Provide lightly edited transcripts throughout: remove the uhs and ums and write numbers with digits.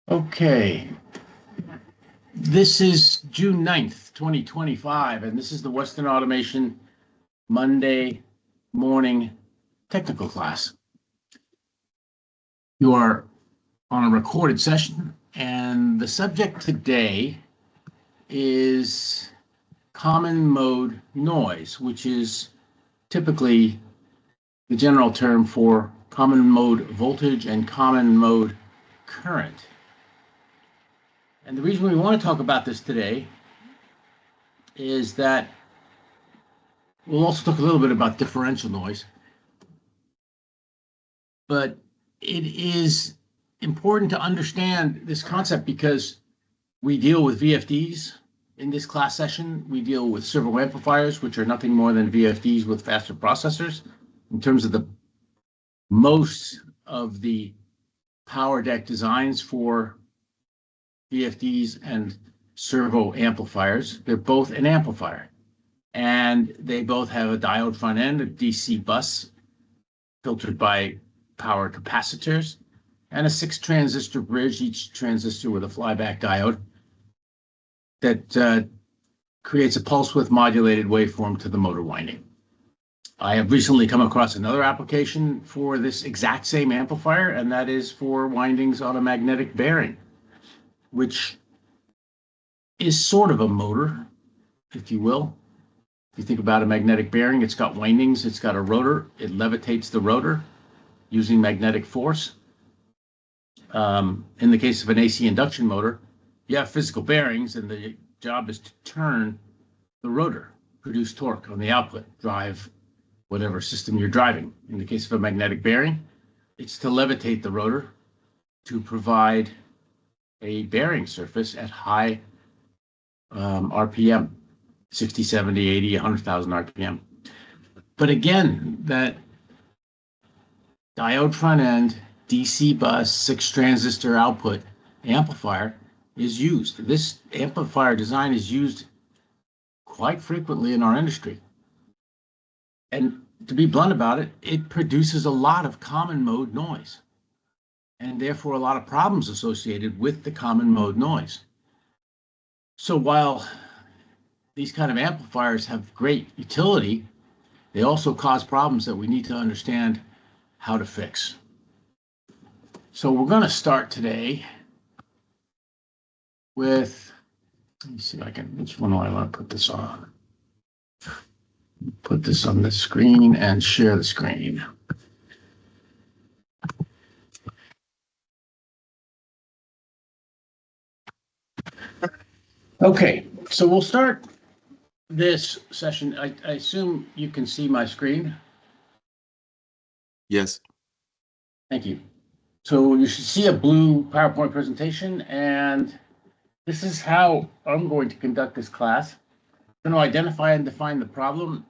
Okay, this is June 9th, 2025, and this is the Western Automation Monday morning technical class. You are on a recorded session, and the subject today is common mode noise, which is typically the general term for common mode voltage and common mode current. And the reason we want to talk about this today is that we'll also talk a little bit about differential noise, but it is important to understand this concept because we deal with VFDs in this class session. We deal with servo amplifiers, which are nothing more than VFDs with faster processors. In terms of most of the power deck designs for VFDs and servo amplifiers, they're both an amplifier. And they both have a diode front end, a DC bus filtered by power capacitors, and a 6-transistor bridge, each transistor with a flyback diode that creates a pulse width modulated waveform to the motor winding. I have recently come across another application for this exact same amplifier, and that is for windings on a magnetic bearing, which is sort of a motor, if you will. If you think about a magnetic bearing, it's got windings, it's got a rotor, it levitates the rotor using magnetic force. In the case of an AC induction motor, you have physical bearings, and the job is to turn the rotor, produce torque on the output, drive whatever system you're driving. In the case of a magnetic bearing, it's to levitate the rotor to provide a bearing surface at high RPM, 60, 70, 80, 100,000 RPM. But again, that diode front end, DC bus, 6-transistor output amplifier is used. This amplifier design is used quite frequently in our industry. And to be blunt about it, it produces a lot of common mode noise, and therefore a lot of problems associated with the common mode noise. So while these kind of amplifiers have great utility, they also cause problems that we need to understand how to fix. So we're going to start today with, let me see if I can, which one do I want to put this on? Put this on the screen and share the screen. Okay, so we'll start this session. I assume you can see my screen? Yes. Thank you. So you should see a blue PowerPoint presentation, and this is how I'm going to conduct this class. I'm going to identify and define the problem,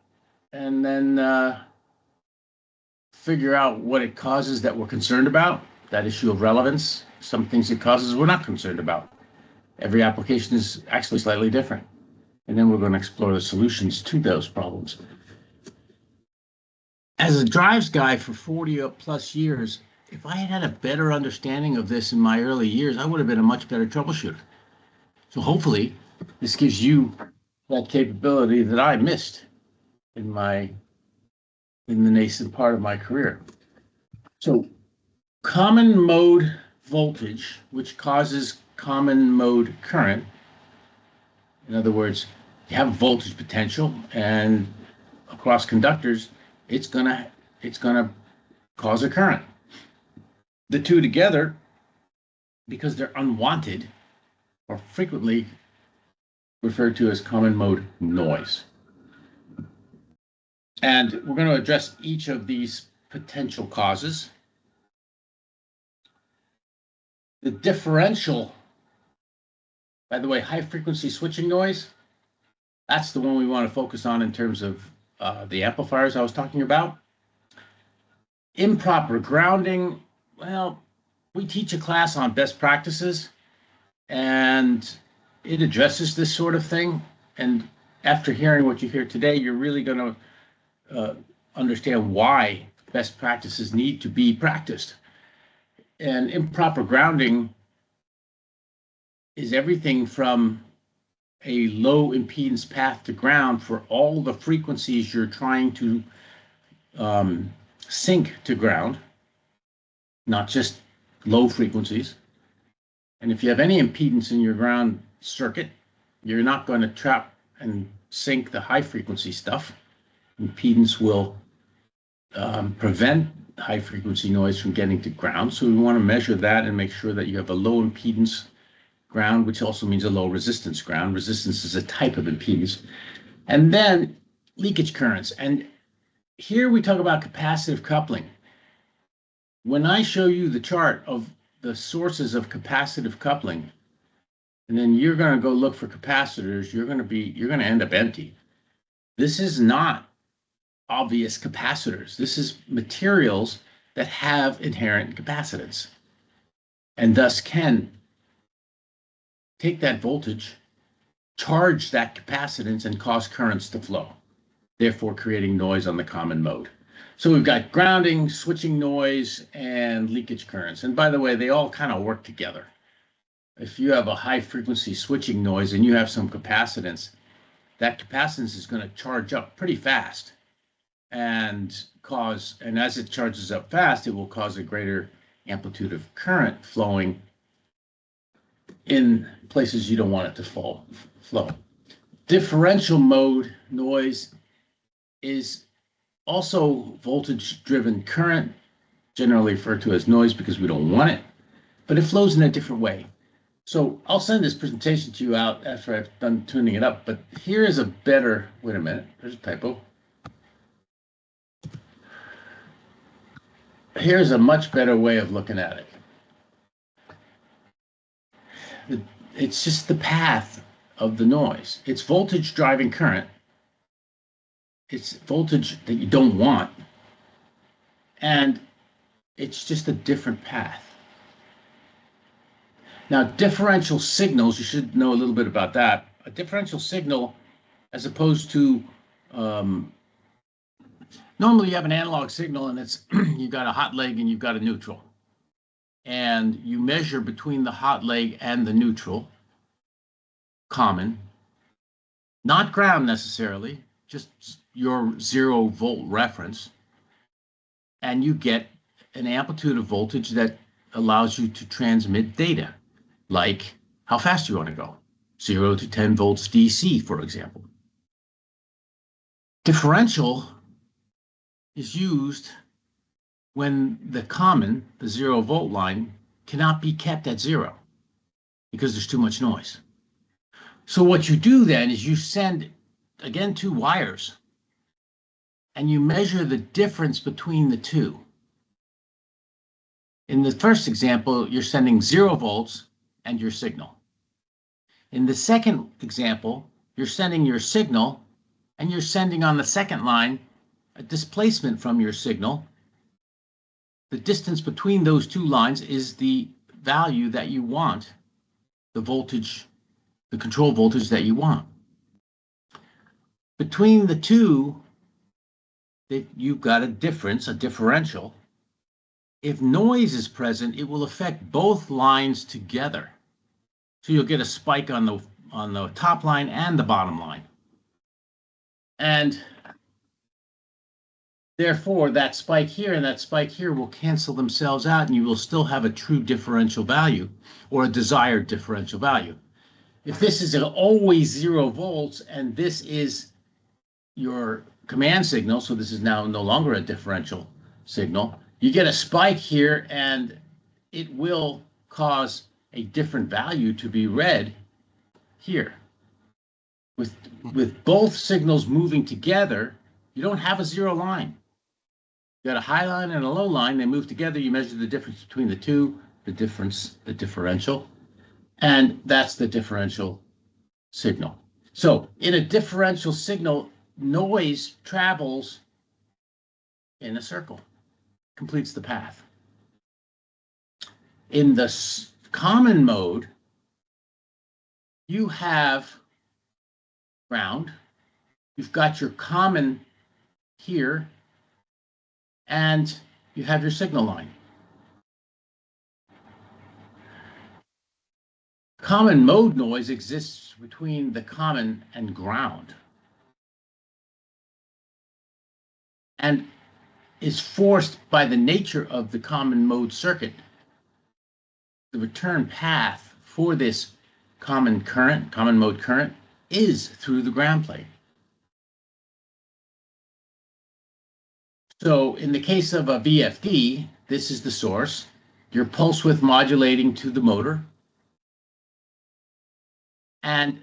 and then figure out what it causes that we're concerned about, that issue of relevance. Some things it causes we're not concerned about. Every application is actually slightly different. And then we're going to explore the solutions to those problems. As a drives guy for 40 plus years, if I had had a better understanding of this in my early years, I would have been a much better troubleshooter. So hopefully this gives you that capability that I missed in the nascent part of my career. So common mode voltage, which causes common mode current. In other words, you have voltage potential, and across conductors, it's gonna cause a current. The two together, because they're unwanted, are frequently referred to as common mode noise. And we're going to address each of these potential causes. The differential, by the way, high frequency switching noise, that's the one we want to focus on in terms of the amplifiers I was talking about. Improper grounding, well, we teach a class on best practices, and it addresses this sort of thing. And after hearing what you hear today, you're really going to understand why best practices need to be practiced. And improper grounding is everything from a low impedance path to ground for all the frequencies you're trying to sync to ground, not just low frequencies. And if you have any impedance in your ground circuit, you're not going to trap and sync the high frequency stuff. Impedance will prevent high frequency noise from getting to ground. So we want to measure that and make sure that you have a low impedance ground, which also means a low resistance ground. Resistance is a type of impedance. And then leakage currents. And here we talk about capacitive coupling. When I show you the chart of the sources of capacitive coupling, and then you're going to go look for capacitors, you're going to end up empty. This is not obvious capacitors. This is materials that have inherent capacitance and thus can take that voltage, charge that capacitance, and cause currents to flow, therefore creating noise on the common mode. So we've got grounding, switching noise, and leakage currents. And by the way, they all kind of work together. If you have a high frequency switching noise and you have some capacitance, that capacitance is going to charge up pretty fast and as it charges up fast, it will cause a greater amplitude of current flowing in places you don't want it to flow. Differential mode noise is also voltage-driven current, generally referred to as noise because we don't want it, but it flows in a different way. So I'll send this presentation to you out after I've done tuning it up, but here is a better, wait a minute, there's a typo. Here's a much better way of looking at it. It's just the path of the noise. It's voltage driving current. It's voltage that you don't want. And it's just a different path. Now, differential signals, you should know a little bit about that. A differential signal, as opposed to, normally you have an analog signal and it's, you've got a hot leg and you've got a neutral. And you measure between the hot leg and the neutral, common, not ground necessarily, just your 0 volt reference. And you get an amplitude of voltage that allows you to transmit data, like how fast you want to go, 0 to 10 volts DC, for example. Differential is used when the common, the 0 volt line, cannot be kept at 0 because there's too much noise. So what you do then is you send, again, 2 wires, and you measure the difference between the two. In the first example, you're sending 0 volts and your signal. In the second example, you're sending your signal and you're sending on the second line a displacement from your signal. The distance between those 2 lines is the value that you want, the voltage, the control voltage that you want. Between the two, you've got a difference, a differential. If noise is present, it will affect both lines together. So you'll get a spike on the top line and the bottom line. And therefore, that spike here and that spike here will cancel themselves out, and you will still have a true differential value or a desired differential value. If this is always 0 volts and this is your command signal, so this is now no longer a differential signal, you get a spike here and it will cause a different value to be read here. With both signals moving together, you don't have a 0 line. You got a high line and a low line, they move together, you measure the difference between the two, the differential, and that's the differential signal. So in a differential signal, noise travels in a circle, completes the path. In the common mode, you have ground, you've got your common here, and you have your signal line. Common mode noise exists between the common and ground and is forced by the nature of the common mode circuit. The return path for this common mode current, is through the ground plane. So in the case of a VFD, this is the source. You're pulse width modulating to the motor. And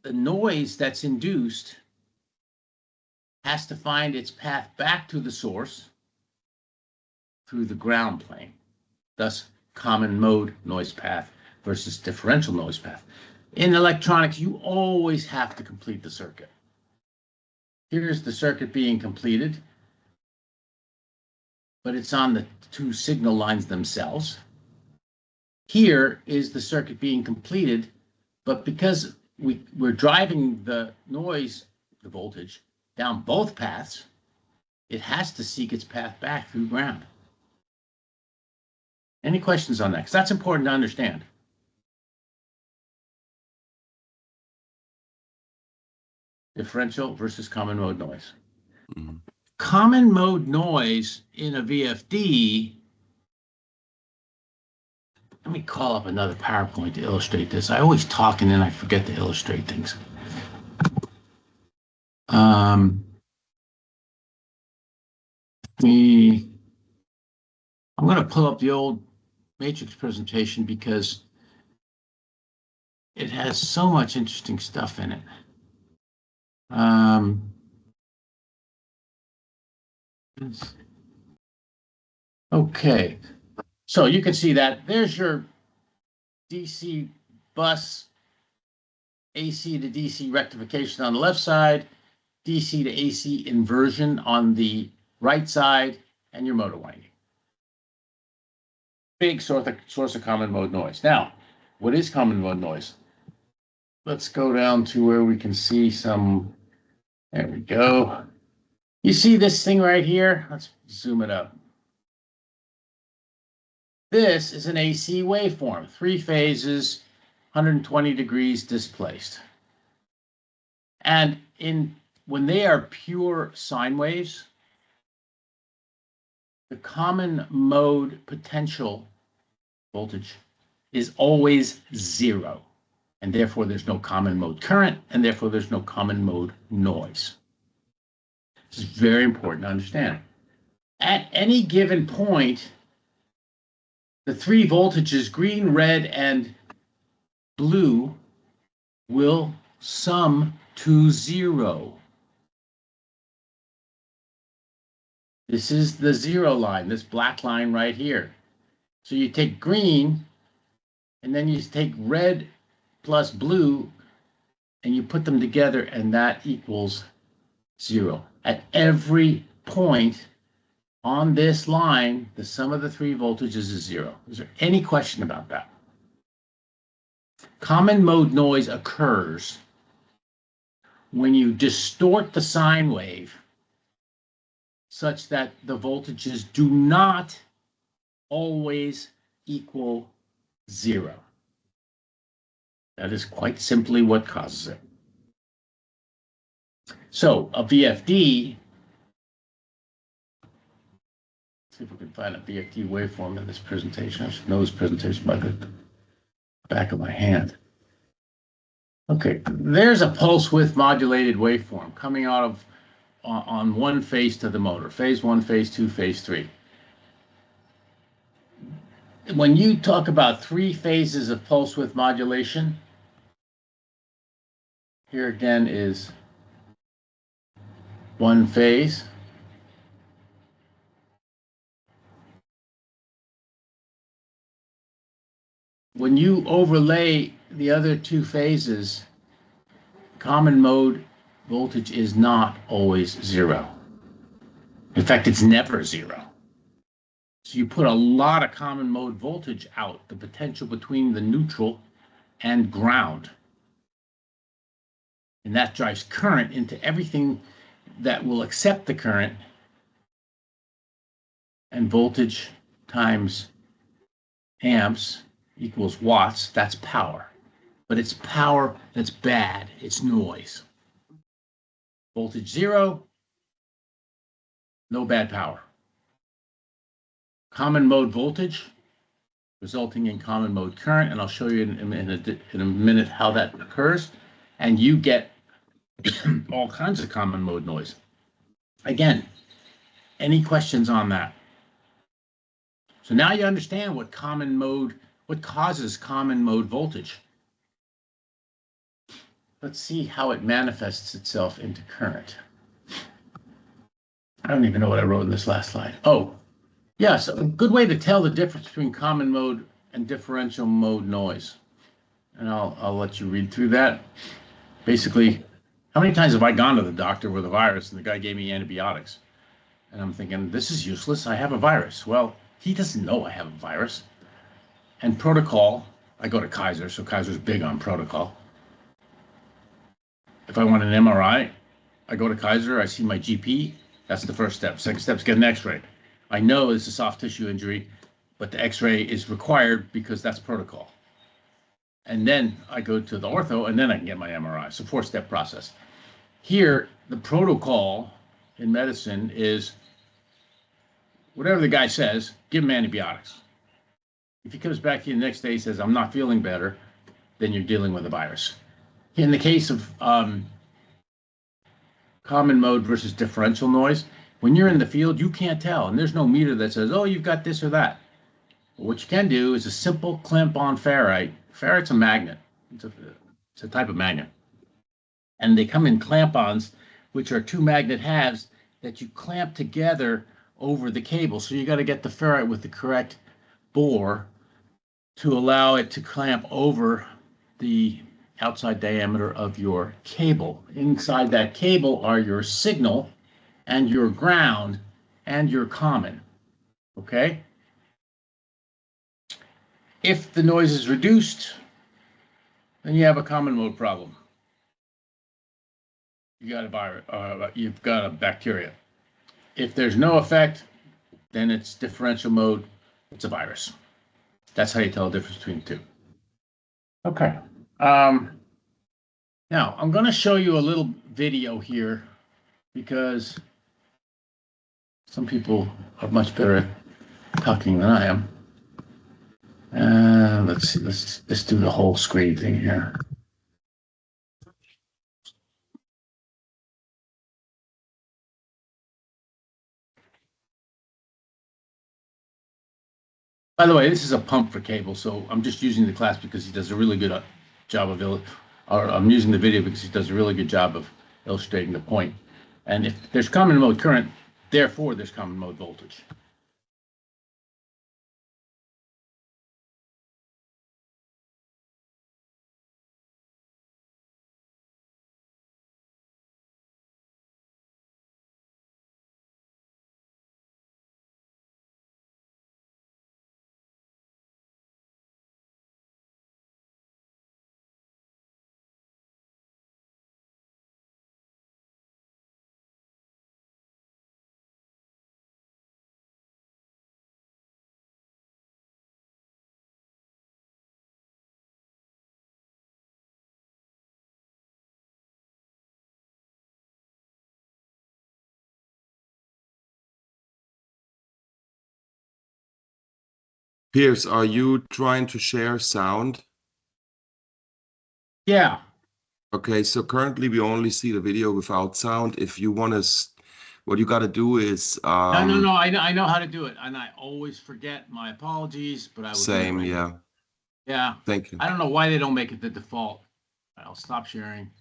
the noise that's induced has to find its path back to the source through the ground plane. Thus, common mode noise path versus differential noise path. In electronics, you always have to complete the circuit. Here's the circuit being completed, but it's on the two signal lines themselves. Here is the circuit being completed, but because we're driving the noise, the voltage, down both paths, it has to seek its path back through ground. Any questions on that? Because that's important to understand. Differential versus common mode noise. Mm-hmm. Common mode noise in a VFD, let me call up another PowerPoint to illustrate this. I always talk and then I forget to illustrate things. I'm going to pull up the old matrix presentation because it has so much interesting stuff in it. Okay, so you can see that there's your DC bus, AC to DC rectification on the left side, DC to AC inversion on the right side, and your motor winding. Big source of common mode noise. Now, what is common mode noise? Let's go down to where we can see some. There we go. You see this thing right here? Let's zoom it up. This is an AC waveform, 3 phases, 120 degrees displaced. And when they are pure sine waves, the common mode potential voltage is always 0. And therefore, there's no common mode current, and therefore, there's no common mode noise. This is very important to understand. At any given point, the 3 voltages, green, red, and blue, will sum to 0. This is the 0 line, this black line right here. So you take green, and then you take red plus blue, and you put them together, and that equals 0. At every point on this line, the sum of the 3 voltages is 0. Is there any question about that? Common mode noise occurs when you distort the sine wave such that the voltages do not always equal 0. That is quite simply what causes it. So a VFD, see if we can find a VFD waveform in this presentation. I should know this presentation by the back of my hand. Okay, there's a pulse width modulated waveform coming out of on one phase to the motor, phase 1, phase 2, phase 3. When you talk about 3 phases of pulse width modulation, here again is 1 phase. When you overlay the other 2 phases, common mode voltage is not always 0. In fact, it's never 0. So you put a lot of common mode voltage out, the potential between the neutral and ground. And that drives current into everything that will accept the current. And voltage times amps equals watts, that's power. but it's power that's bad. It's noise. Voltage 0, no bad power. Common mode voltage, resulting in common mode current, and I'll show you in a minute how that occurs. And you get all kinds of common mode noise. Again, any questions on that? So now you understand what causes common mode voltage. Let's see how it manifests itself into current. I don't even know what I wrote in this last slide. Oh, yeah, so a good way to tell the difference between common mode and differential mode noise. And I'll let you read through that. Basically, how many times have I gone to the doctor with a virus and the guy gave me antibiotics? And I'm thinking, this is useless. I have a virus. Well, he doesn't know I have a virus. And protocol, I go to Kaiser, so Kaiser's big on protocol. If I want an MRI, I go to Kaiser, I see my GP. That's the first step. Second step is get an x-ray. I know it's a soft tissue injury, but the x-ray is required because that's protocol. And then I go to the ortho, and then I can get my MRI. It's a 4-step process. Here, the protocol in medicine is whatever the guy says, give him antibiotics. If he comes back to you the next day and says, I'm not feeling better, then you're dealing with a virus. In the case of common mode versus differential noise, when you're in the field, you can't tell. And there's no meter that says, oh, you've got this or that. But what you can do is a simple clamp-on ferrite. Ferrite's a magnet. It's a type of magnet. And they come in clamp-ons, which are 2 magnet halves that you clamp together over the cable. So you got to get the ferrite with the correct bore to allow it to clamp over the outside diameter of your cable. Inside that cable are your signal and your ground and your common. Okay? If the noise is reduced, then you have a common mode problem. You got a virus, you've got a bacteria. If there's no effect, then it's differential mode, it's a virus. That's how you tell the difference between the two. Okay. Now, I'm going to show you a little video here because some people are much better at talking than I am. Let's see, let's do the whole screen thing here. By the way, this is a pump for cable, so I'm just using the class because he does a really good job of, or I'm using the video because he does a really good job of illustrating the point. And if there's common mode current, therefore there's common mode voltage. Pierce, are you trying to share sound? Yeah. Okay, so currently we only see the video without sound. If you want to, what you got to do is No, I know how to do it, and I always forget. My apologies, but I will do it same, right yeah. now. Yeah. Thank you. I don't know why they don't make it the default. I'll stop sharing,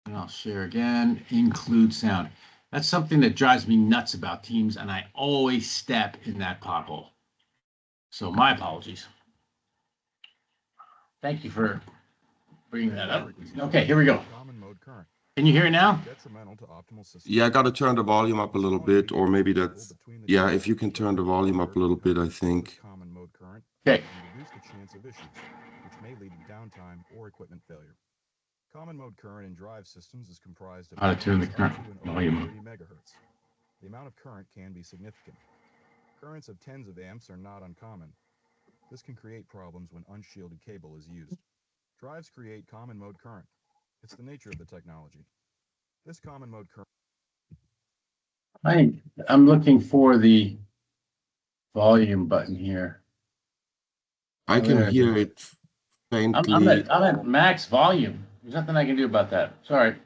and I'll share again. Include sound. That's something that drives me nuts about Teams, and I always step in that pothole. So my apologies. Thank you for bringing that up. Okay, here we go. Can you hear it now? Yeah, I got to turn the volume up a little bit, or maybe that's, yeah, if you can turn the volume up a little bit, I think. Okay. Reduce the chance of issues, which may lead to downtime or equipment failure. Common mode current in drive systems is comprised of How to turn the current volume up. 30 megahertz. The amount of current can be significant. Currents of tens of amps are not uncommon. This can create problems when unshielded cable is used. Drives create common mode current. It's the nature of the technology. This common mode current I'm looking for the volume button here. I Oh, can there it hear is. it faintly. I'm at max volume. There's nothing I can do about that. Sorry.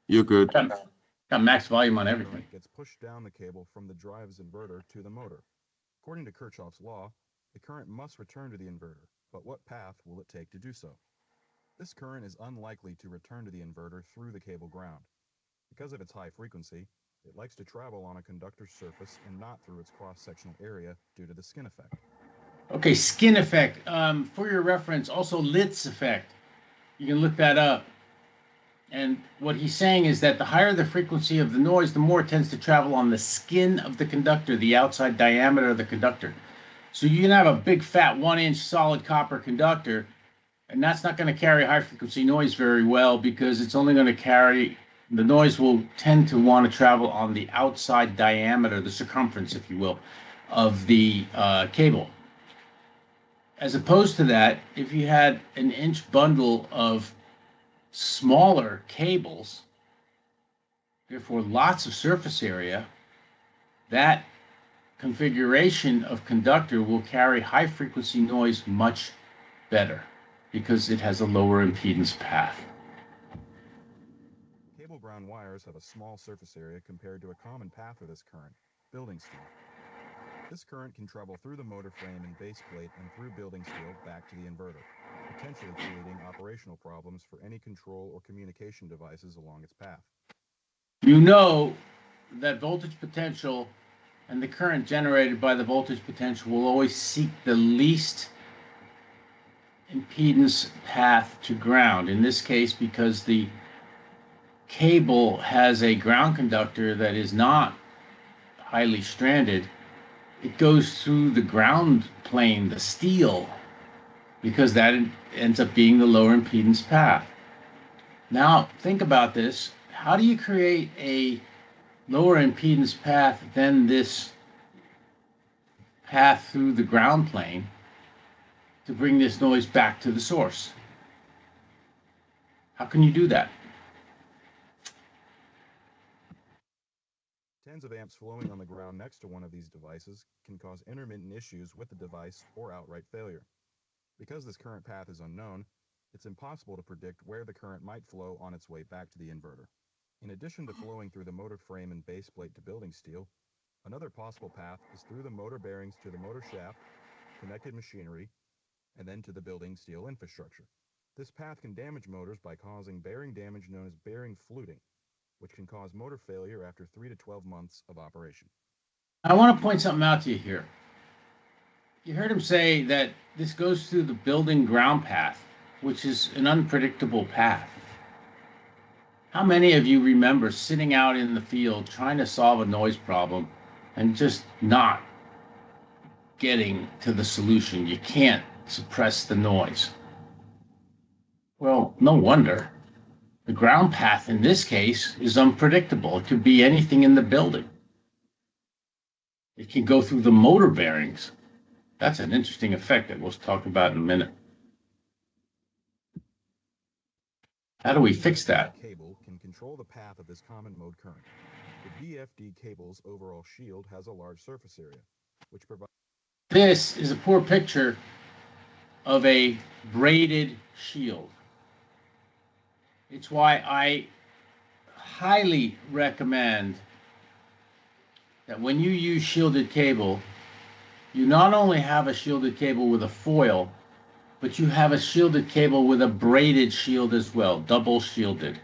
You're good. Got max volume on everything. current gets pushed down the cable from the drive's inverter to the motor. According to Kirchhoff's law, the current must return to the inverter, but what path will it take to do so? This current is unlikely to return to the inverter through the cable ground. Because of its high frequency, it likes to travel on a conductor's surface and not through its cross-sectional area due to the skin effect. Okay, skin effect. For your reference, also Litz effect. You can look that up. And what he's saying is that the higher the frequency of the noise, the more it tends to travel on the skin of the conductor, the outside diameter of the conductor. So you can have a big fat 1-inch solid copper conductor, and that's not going to carry high frequency noise very well because it's only going to carry, the noise will tend to want to travel on the outside diameter, the circumference, if you will, of the cable. As opposed to that, if you had an inch bundle of smaller cables, therefore lots of surface area, that configuration of conductor will carry high frequency noise much better because it has a lower impedance path. Cable ground wires have a small surface area compared to a common path of this current, building steel. This current can travel through the motor frame and base plate and through building steel back to the inverter, potentially creating operational problems for any control or communication devices along its path. You know that voltage potential and the current generated by the voltage potential will always seek the least impedance path to ground. In this case, because the cable has a ground conductor that is not highly stranded, it goes through the ground plane, the steel, because that ends up being the lower impedance path. Now, think about this. How do you create a lower impedance path than this path through the ground plane to bring this noise back to the source? How can you do that? Tens of amps flowing on the ground next to one of these devices can cause intermittent issues with the device or outright failure. Because this current path is unknown, it's impossible to predict where the current might flow on its way back to the inverter. In addition to flowing through the motor frame and base plate to building steel, another possible path is through the motor bearings to the motor shaft, connected machinery, and then to the building steel infrastructure. This path can damage motors by causing bearing damage known as bearing fluting, which can cause motor failure after 3 to 12 months of operation. I want to point something out to you here. You heard him say that this goes through the building ground path, which is an unpredictable path. How many of you remember sitting out in the field trying to solve a noise problem and just not getting to the solution? You can't suppress the noise. Well, no wonder. The ground path in this case is unpredictable. It could be anything in the building. It can go through the motor bearings. That's an interesting effect that we'll talk about in a minute. How do we fix that? Cable can control the path of this common mode current. The VFD cable's overall shield has a large surface area, which provides. This is a poor picture of a braided shield. It's why I highly recommend that when you use shielded cable, you not only have a shielded cable with a foil, but you have a shielded cable with a braided shield as well, double shielded.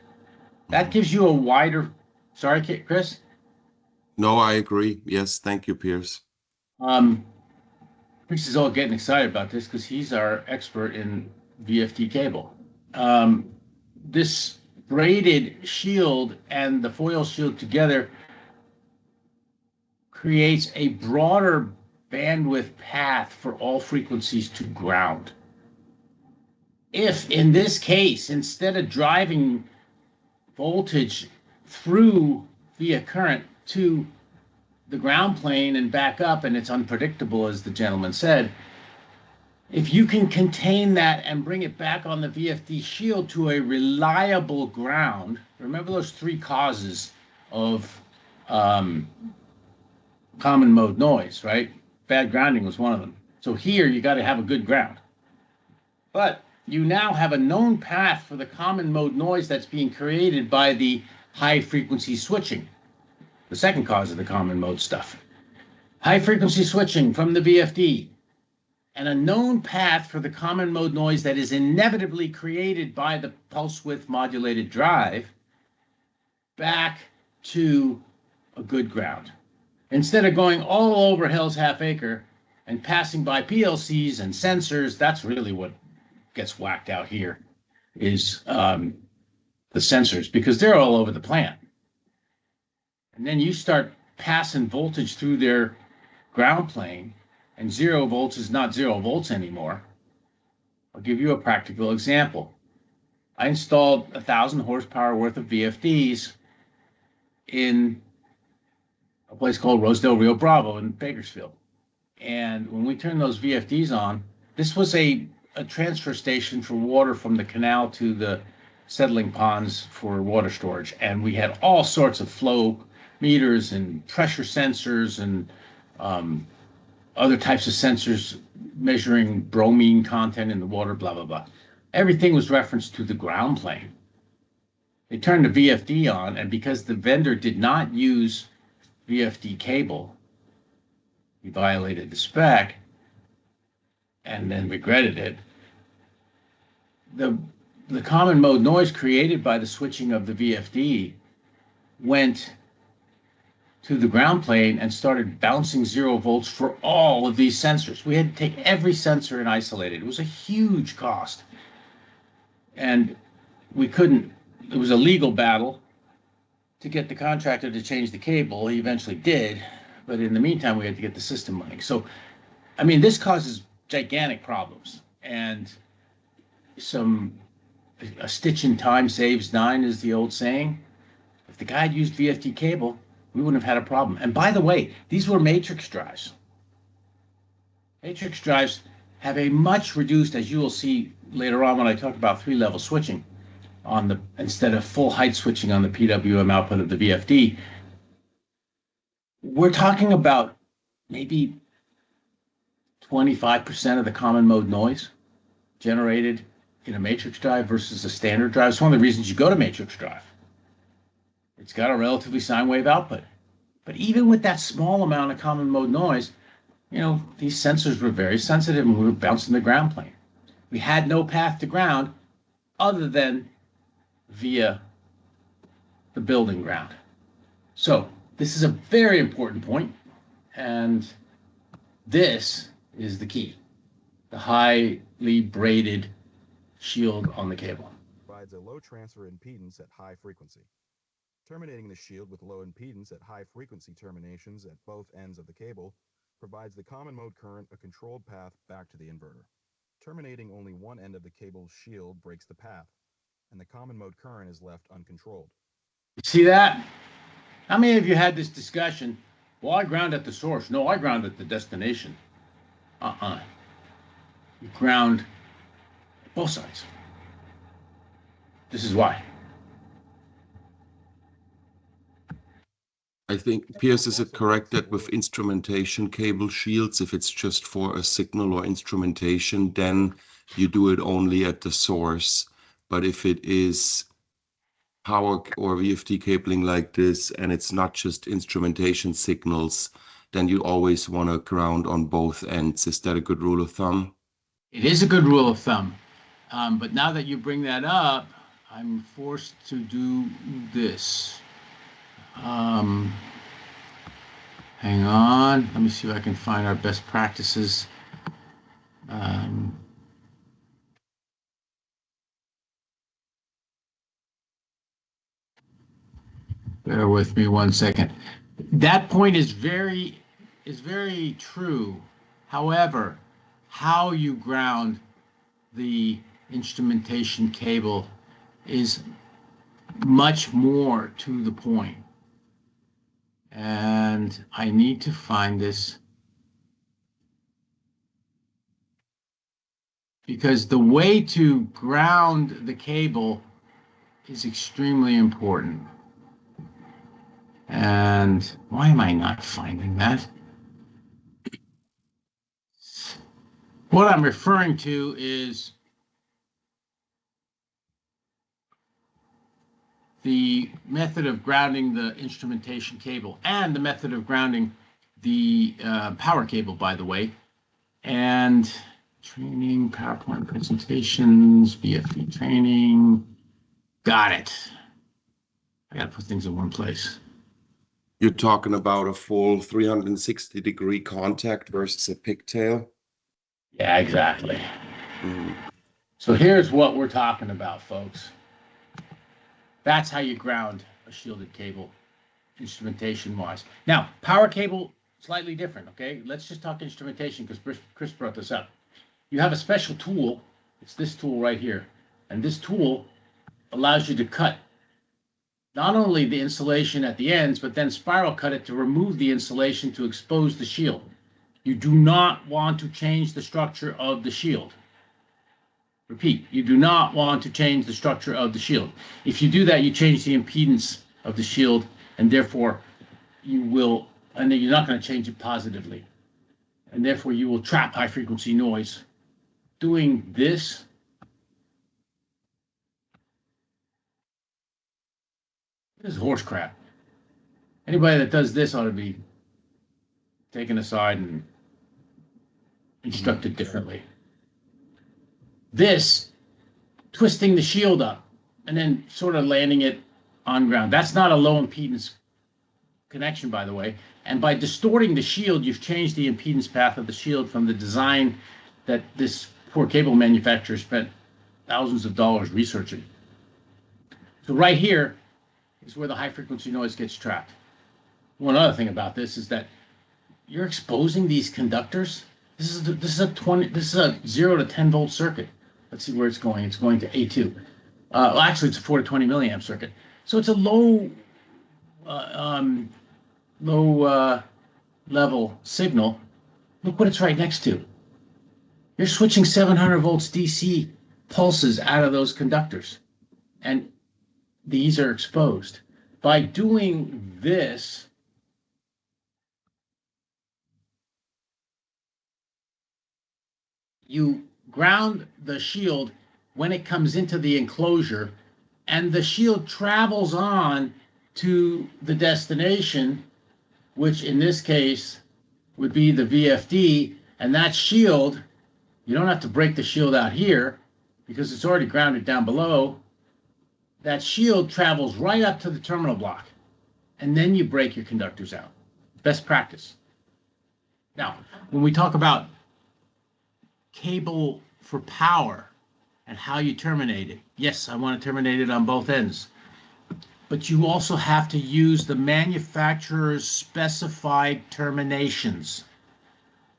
That gives you a wider. Sorry, Chris? No, I agree. Yes, thank you, Pierce. Chris is all getting excited about this because he's our expert in VFD cable. This braided shield and the foil shield together creates a broader bandwidth path for all frequencies to ground. If in this case, instead of driving voltage through via current to the ground plane and back up, and it's unpredictable, as the gentleman said, If you can contain that and bring it back on the VFD shield to a reliable ground, remember those three causes of um, common mode noise, right? Bad grounding was one of them. So here you got to have a good ground. But you now have a known path for the common mode noise that's being created by the high frequency switching, the second cause of the common mode stuff. High frequency switching from the VFD, and a known path for the common mode noise that is inevitably created by the pulse width modulated drive back to a good ground. Instead of going all over Hell's Half Acre and passing by PLCs and sensors, that's really what gets whacked out here is the sensors, because they're all over the plant. And then you start passing voltage through their ground plane, and 0 volts is not 0 volts anymore. I'll give you a practical example. I installed 1,000 horsepower worth of VFDs in a place called Rosedale Rio Bravo in Bakersfield. And when we turned those VFDs on, this was a transfer station for water from the canal to the settling ponds for water storage. And we had all sorts of flow meters and pressure sensors and other types of sensors measuring bromine content in the water, blah, blah, blah. Everything was referenced to the ground plane. They turned the VFD on, and because the vendor did not use VFD cable, he violated the spec and then regretted it. The common mode noise created by the switching of the VFD went to the ground plane and started bouncing 0 volts for all of these sensors. We had to take every sensor and isolate it. It was a huge cost. And we couldn't, it was a legal battle to get the contractor to change the cable. He eventually did, but in the meantime, we had to get the system running. So, I mean, this causes gigantic problems. And a stitch in time saves 9 is the old saying. If the guy had used VFD cable, we wouldn't have had a problem. And by the way, these were matrix drives. Matrix drives have a much reduced, as you will see later on when I talk about 3-level switching on the, instead of full height switching on the PWM output of the VFD. We're talking about maybe 25% of the common mode noise generated in a matrix drive versus a standard drive. It's one of the reasons you go to matrix drive. It's got a relatively sine wave output. But even with that small amount of common mode noise, you know, these sensors were very sensitive and we were bouncing the ground plane. We had no path to ground other than via the building ground. So this is a very important point, and this is the key. The highly braided shield on the cable provides a low transfer impedance at high frequency. Terminating the shield with low impedance at high frequency terminations at both ends of the cable provides the common mode current a controlled path back to the inverter. Terminating only one end of the cable's shield breaks the path, and the common mode current is left uncontrolled. See that? How many of you had this discussion? Well, I ground at the source. No, I ground at the destination. You ground both sides. This is why. I think, Pierce, is it correct that with instrumentation cable shields, if it's just for a signal or instrumentation, then you do it only at the source? But if it is power or VFD cabling like this, and it's not just instrumentation signals, then you always want to ground on both ends. Is that a good rule of thumb? It is a good rule of thumb. But now that you bring that up, I'm forced to do this. Hang on. Let me see if I can find our best practices. Bear with me 1 second. That point is very true. However, how you ground the instrumentation cable is much more to the point. And I need to find this. because the way to ground the cable is extremely important. And why am I not finding that? What I'm referring to is the method of grounding the instrumentation cable and the method of grounding the power cable, by the way. And training, PowerPoint presentations, BFE training. Got it. I got to put things in one place. You're talking about a full 360-degree contact versus a pigtail? Yeah, exactly. Mm. So here's what we're talking about, folks. That's how you ground a shielded cable, instrumentation-wise. Now, power cable, slightly different, okay? Let's just talk instrumentation because Chris brought this up. You have a special tool. It's this tool right here. And this tool allows you to cut not only the insulation at the ends, but then spiral cut it to remove the insulation to expose the shield. You do not want to change the structure of the shield. Repeat, you do not want to change the structure of the shield. If you do that, you change the impedance of the shield, and therefore you will, and you're not going to change it positively. And therefore you will trap high frequency noise. Doing this is horse crap. Anybody that does this ought to be taken aside and instructed differently. This, twisting the shield up and then sort of landing it on ground. That's not a low impedance connection, by the way. And by distorting the shield, you've changed the impedance path of the shield from the design that this poor cable manufacturer spent thousands of dollars researching. So right here is where the high frequency noise gets trapped. One other thing about this is that you're exposing these conductors. This is a 0 to 10 volt circuit. Let's see where it's going. It's going to A2. Well, actually, it's a 4 to 20 milliamp circuit. So it's a low level signal. Look what it's right next to. You're switching 700 volts DC pulses out of those conductors, and these are exposed. By doing this, you ground the shield when it comes into the enclosure, and the shield travels on to the destination, which in this case would be the VFD. And that shield, you don't have to break the shield out here because it's already grounded down below. That shield travels right up to the terminal block, and then you break your conductors out. Best practice. Now, when we talk about cable for power and how you terminate it, yes, I want to terminate it on both ends. But you also have to use the manufacturer's specified terminations.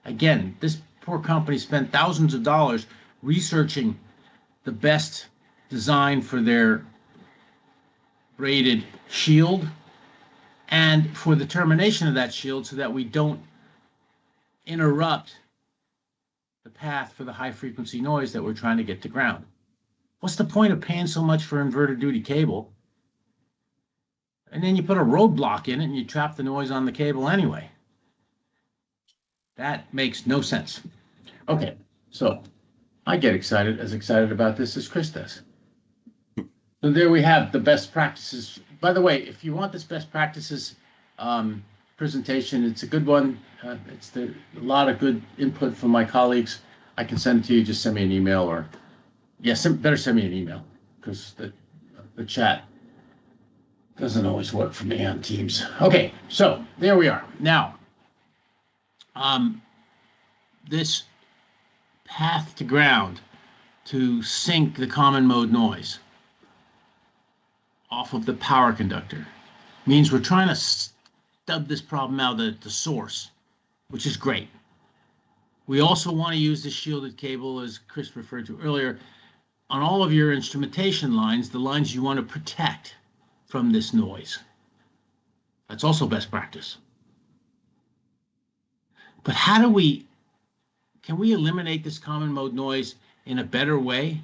Again, this poor company spent thousands of dollars researching the best design for their braided shield and for the termination of that shield so that we don't interrupt the path for the high frequency noise that we're trying to get to ground. What's the point of paying so much for inverter duty cable? And then you put a roadblock in it and you trap the noise on the cable anyway. That makes no sense. Okay, so I get as excited about this as Chris does. So there we have the best practices. By the way, if you want this best practices presentation, it's a good one. It's a lot of good input from my colleagues. I can send it to you. Just send me an email, or better send me an email because the chat doesn't always work for me on Teams. Okay, so there we are. Now, this path to ground to sync the common mode noise off of the power conductor means we're trying to stub this problem out at the source, which is great. We also want to use the shielded cable, as Chris referred to earlier, on all of your instrumentation lines, the lines you want to protect from this noise. That's also best practice. But how do can we eliminate this common mode noise in a better way?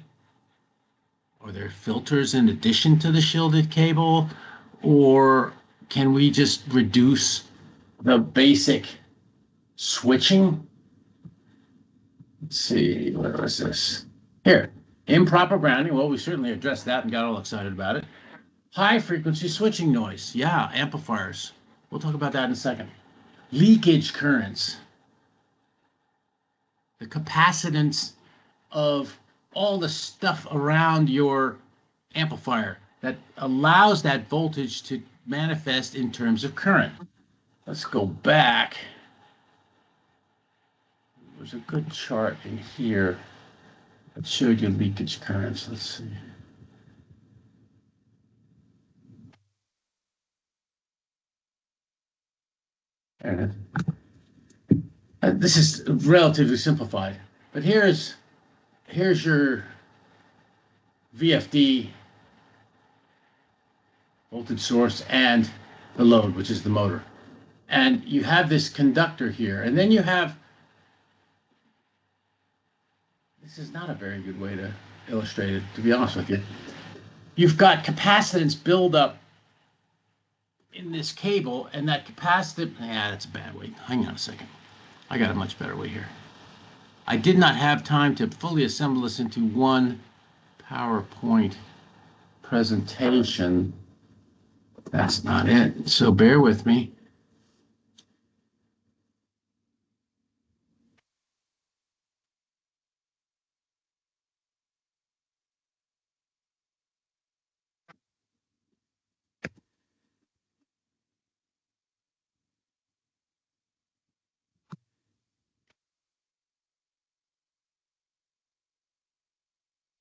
Are there filters in addition to the shielded cable? Or can we just reduce the basic switching? Let's see, where was this? Here, improper grounding. Well, we certainly addressed that and got all excited about it. High frequency switching noise. Yeah, amplifiers. We'll talk about that in a second. Leakage currents. The capacitance of all the stuff around your amplifier that allows that voltage to manifest in terms of current. Let's go back. There's a good chart in here that showed you leakage currents. Let's see. And this is relatively simplified, but here's your VFD voltage source and the load, which is the motor. And you have this conductor here, and then you have, this is not a very good way to illustrate it, to be honest with you. You've got capacitance buildup in this cable, and that capacitor, that's a bad way. Hang on a second. I got a much better way here. I did not have time to fully assemble this into one PowerPoint presentation. That's not it. So bear with me.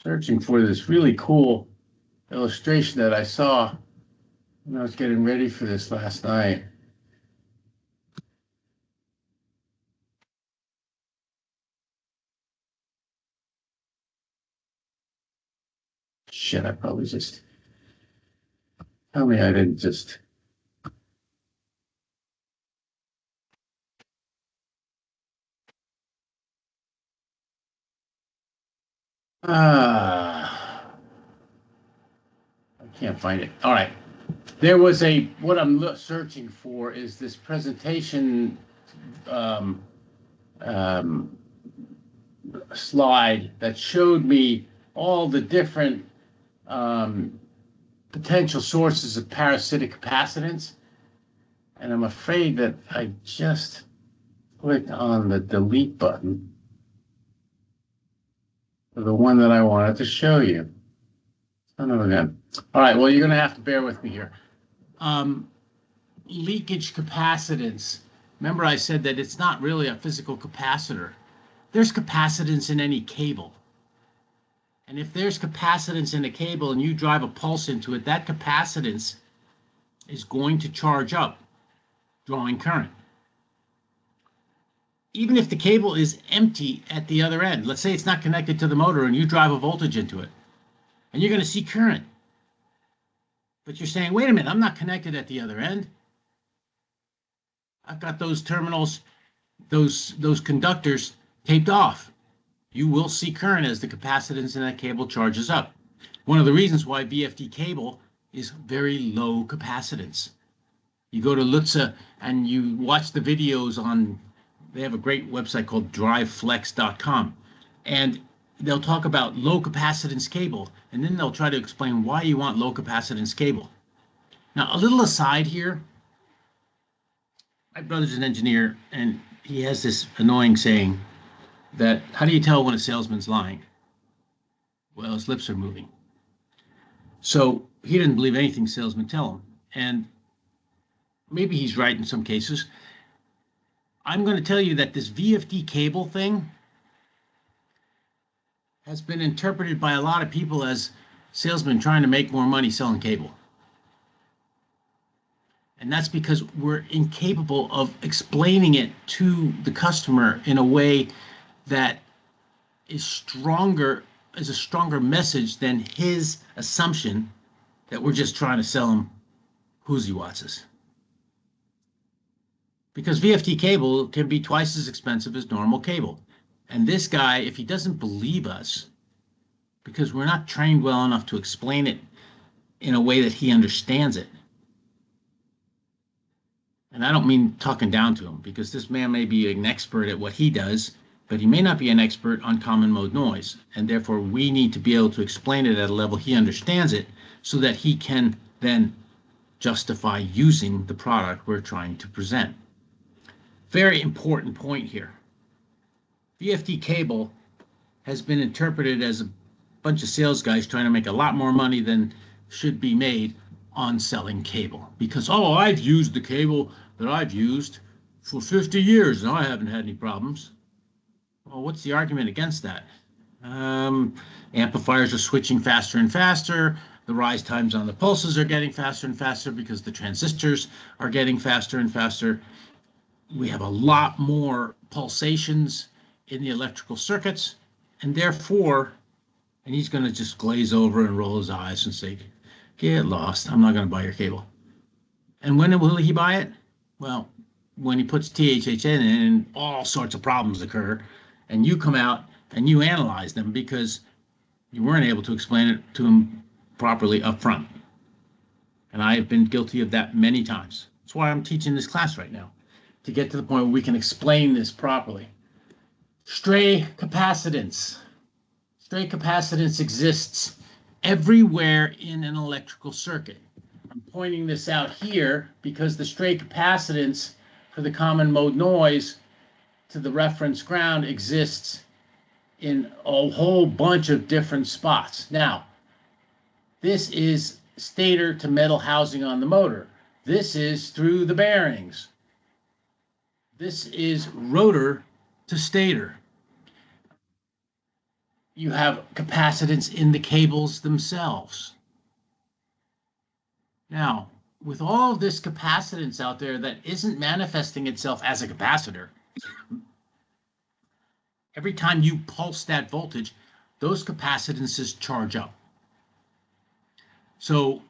Searching for this really cool illustration that I saw when I was getting ready for this last night. Shit, I probably just, tell me I didn't just. I can't find it. All right. There was what I'm searching for is this presentation slide that showed me all the different potential sources of parasitic capacitance. And I'm afraid that I just clicked on the delete button for the one that I wanted to show you. Son of a gun. All right, well, you're going to have to bear with me here. Leakage capacitance. Remember I said that it's not really a physical capacitor. There's capacitance in any cable. And if there's capacitance in a cable and you drive a pulse into it, that capacitance is going to charge up, drawing current. Even if the cable is empty at the other end, let's say it's not connected to the motor and you drive a voltage into it, and you're going to see current. But you're saying, wait a minute, I'm not connected at the other end. I've got those terminals, those conductors taped off. You will see current as the capacitance in that cable charges up. One of the reasons why VFD cable is very low capacitance. You go to Lutze and you watch the videos on, they have a great website called driveflex.com. And they'll talk about low capacitance cable, and then they'll try to explain why you want low capacitance cable. Now, a little aside here, my brother's an engineer, and he has this annoying saying that, how do you tell when a salesman's lying? Well, his lips are moving. So he didn't believe anything salesmen tell him. And maybe he's right in some cases. I'm going to tell you that this VFD cable thing has been interpreted by a lot of people as salesmen trying to make more money selling cable. And that's because we're incapable of explaining it to the customer in a way that is a stronger message than his assumption that we're just trying to sell him Whoozy Wattses. Because VFD cable can be twice as expensive as normal cable. And this guy, if he doesn't believe us, because we're not trained well enough to explain it in a way that he understands it. And I don't mean talking down to him, because this man may be an expert at what he does, but he may not be an expert on common mode noise. And therefore, we need to be able to explain it at a level he understands it so that he can then justify using the product we're trying to present. Very important point here. VFD cable has been interpreted as a bunch of sales guys trying to make a lot more money than should be made on selling cable. Because, oh, I've used the cable that I've used for 50 years and I haven't had any problems. Well, what's the argument against that? Amplifiers are switching faster and faster. The rise times on the pulses are getting faster and faster because the transistors are getting faster and faster. We have a lot more pulsations in the electrical circuits, and therefore, and he's going to just glaze over and roll his eyes and say, get lost. I'm not going to buy your cable. And when will he buy it? Well, when he puts THHN in and all sorts of problems occur, and you come out and you analyze them because you weren't able to explain it to him properly up front. And I have been guilty of that many times. That's why I'm teaching this class right now, to get to the point where we can explain this properly. Stray capacitance. Stray capacitance exists everywhere in an electrical circuit. I'm pointing this out here because the stray capacitance for the common mode noise to the reference ground exists in a whole bunch of different spots. Now, this is stator to metal housing on the motor. This is through the bearings. This is rotor to stator. You have capacitance in the cables themselves. Now, with all of this capacitance out there that isn't manifesting itself as a capacitor, every time you pulse that voltage, those capacitances charge up. So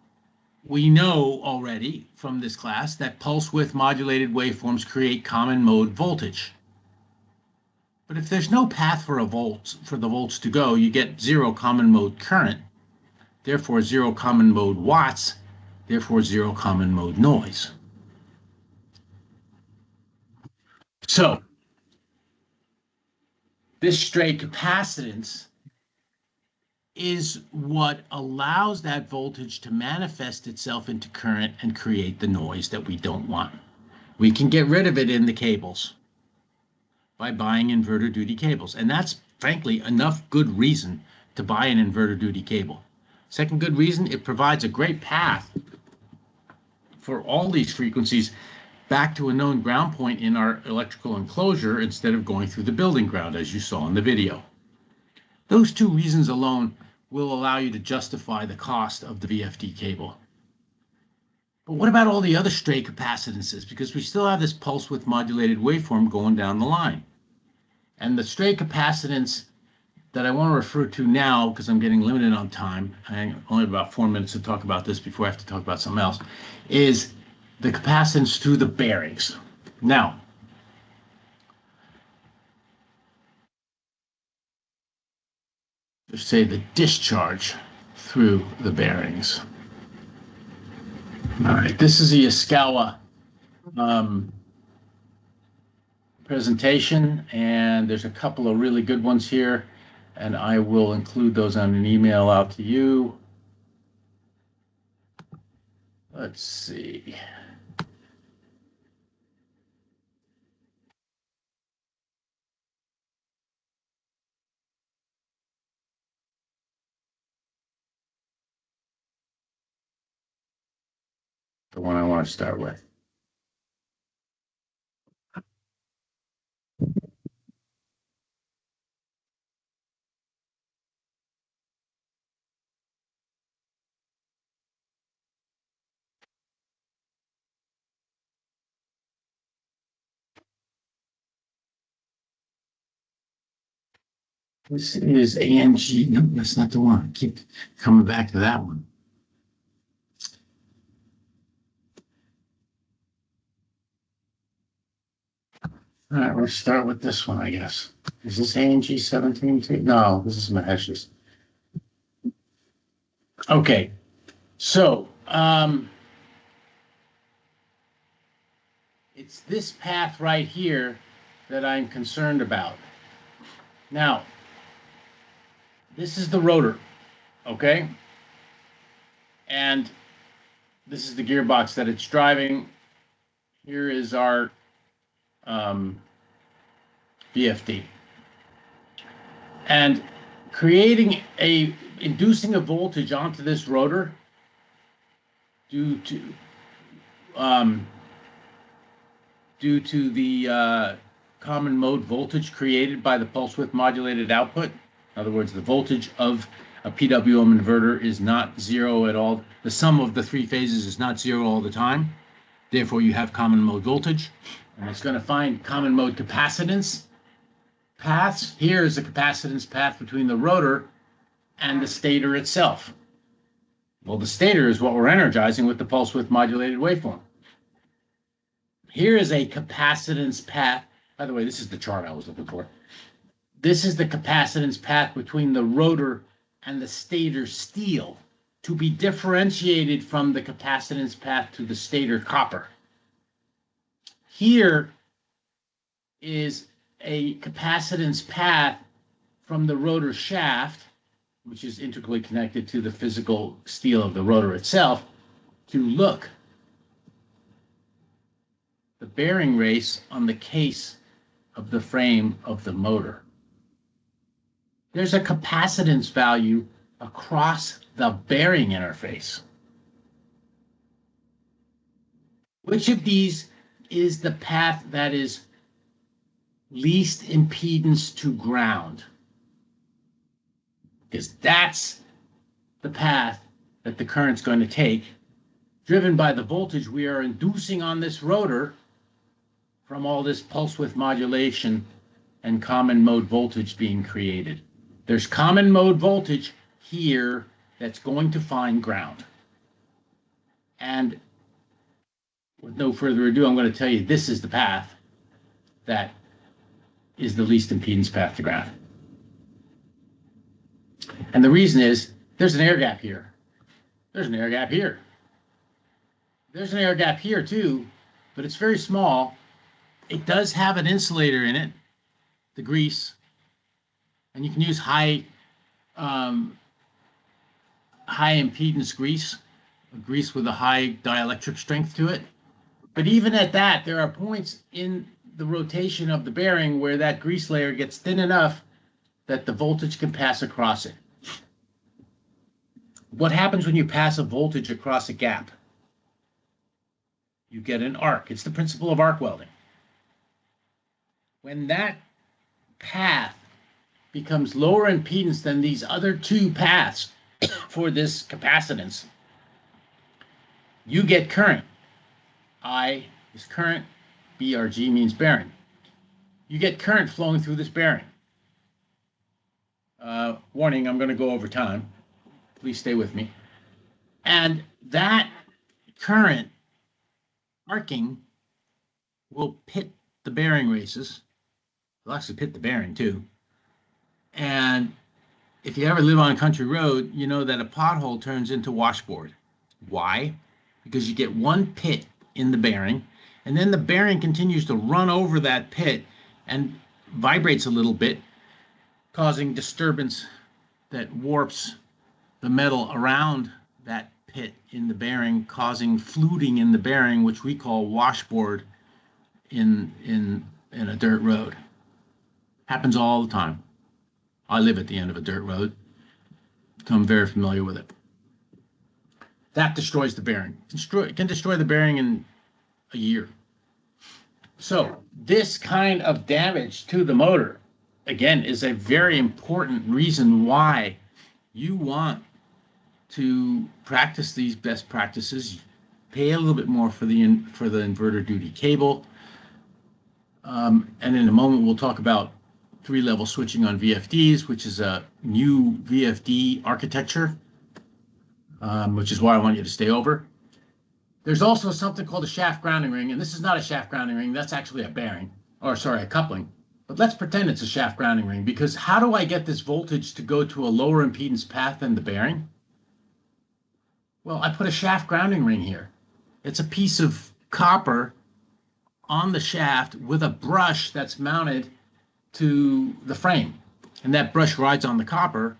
we know already from this class that pulse width modulated waveforms create common mode voltage. But if there's no path for the volts to go, you get zero common mode current, therefore zero common mode watts, therefore zero common mode noise. So this stray capacitance is what allows that voltage to manifest itself into current and create the noise that we don't want. We can get rid of it in the cables by buying inverter duty cables. And that's frankly enough good reason to buy an inverter duty cable. Second good reason, it provides a great path for all these frequencies back to a known ground point in our electrical enclosure instead of going through the building ground, as you saw in the video. Those two reasons alone will allow you to justify the cost of the VFD cable. But what about all the other stray capacitances? Because we still have this pulse width modulated waveform going down the line. And the stray capacitance that I want to refer to now, because I'm getting limited on time, I only have about 4 minutes to talk about this before I have to talk about something else, is the capacitance through the bearings. Now, just say the discharge through the bearings. All right, this is the Yaskawa presentation, and there's a couple of really good ones here, and I will include those on an email out to you. Let's see. The one I want to start with. This is ANG. No, that's not the one. I keep coming back to that one. All right, we'll start with this one, I guess. Is this ANG 17 too? No, this is Mahesh's. Okay, so it's this path right here that I'm concerned about. Now, this is the rotor, okay? And this is the gearbox that it's driving. Here is our VFD. And inducing a voltage onto this rotor due to the common mode voltage created by the pulse width modulated output. In other words, the voltage of a PWM inverter is not zero at all. The sum of the three phases is not zero all the time. Therefore, you have common mode voltage. And it's going to find common mode capacitance paths. Here is the capacitance path between the rotor and the stator itself. Well, the stator is what we're energizing with the pulse width modulated waveform. Here is a capacitance path. By the way, this is the chart I was looking for. This is the capacitance path between the rotor and the stator steel, to be differentiated from the capacitance path to the stator copper. Here is a capacitance path from the rotor shaft, which is integrally connected to the physical steel of the rotor itself, to look the bearing race on the case of the frame of the motor. There's a capacitance value across the bearing interface. Which of these is the path that is least impedance to ground? Because that's the path that the current's going to take, driven by the voltage we are inducing on this rotor from all this pulse width modulation and common mode voltage being created. There's common mode voltage here that's going to find ground. And with no further ado, I'm going to tell you this is the path that is the least impedance path to ground. And the reason is there's an air gap here. There's an air gap here. There's an air gap here too, but it's very small. It does have an insulator in it, the grease, and you can use high impedance grease, a grease with a high dielectric strength to it. But even at that, there are points in the rotation of the bearing where that grease layer gets thin enough that the voltage can pass across it. What happens when you pass a voltage across a gap? You get an arc. It's the principle of arc welding. When that path becomes lower impedance than these other two paths for this capacitance, you get current. I is current, BRG means bearing. You get current flowing through this bearing. Warning, I'm going to go over time. Please stay with me. And that current arcing will pit the bearing races. It'll actually pit the bearing too. And if you ever live on a country road, you know that a pothole turns into washboard. Why? Because you get one pit in the bearing, and then the bearing continues to run over that pit and vibrates a little bit, causing disturbance that warps the metal around that pit in the bearing, causing fluting in the bearing, which we call washboard in a dirt road. Happens all the time. I live at the end of a dirt road, so I'm very familiar with it. That destroys the bearing. It can destroy the bearing in a year. So this kind of damage to the motor, again, is a very important reason why you want to practice these best practices. Pay a little bit more for the inverter duty cable. And in a moment, we'll talk about 3-level switching on VFDs, which is a new VFD architecture, which is why I want you to stay over. There's also something called a shaft grounding ring, and this is not a shaft grounding ring. That's actually a bearing. or sorry, a coupling. But let's pretend it's a shaft grounding ring, because how do I get this voltage to go to a lower impedance path than the bearing? Well, I put a shaft grounding ring here. It's a piece of copper on the shaft with a brush that's mounted to the frame. And that brush rides on the copper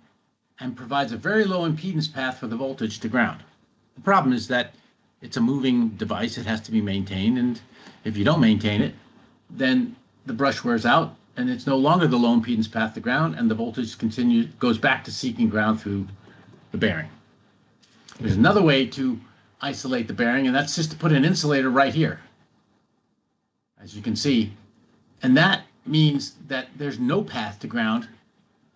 and provides a very low impedance path for the voltage to ground. The problem is that it's a moving device. It has to be maintained. And if you don't maintain it, then the brush wears out and it's no longer the low impedance path to ground, and the voltage goes back to seeking ground through the bearing. There's another way to isolate the bearing, and that's just to put an insulator right here, as you can see. And that means that there's no path to ground,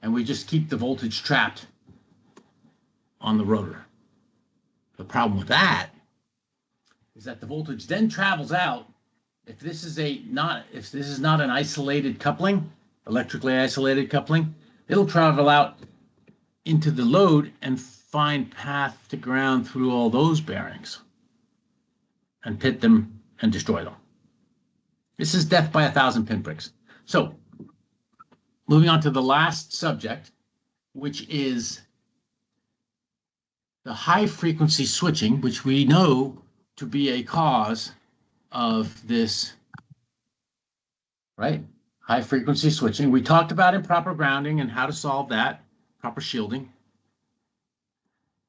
and we just keep the voltage trapped on the rotor. The problem with that is that the voltage then travels out. If this is not an isolated coupling, electrically isolated coupling, it'll travel out into the load and find path to ground through all those bearings and pit them and destroy them. This is death by 1,000 pinpricks. So moving on to the last subject, which is the high frequency switching, which we know to be a cause of this, right? High frequency switching. We talked about improper grounding and how to solve that, proper shielding.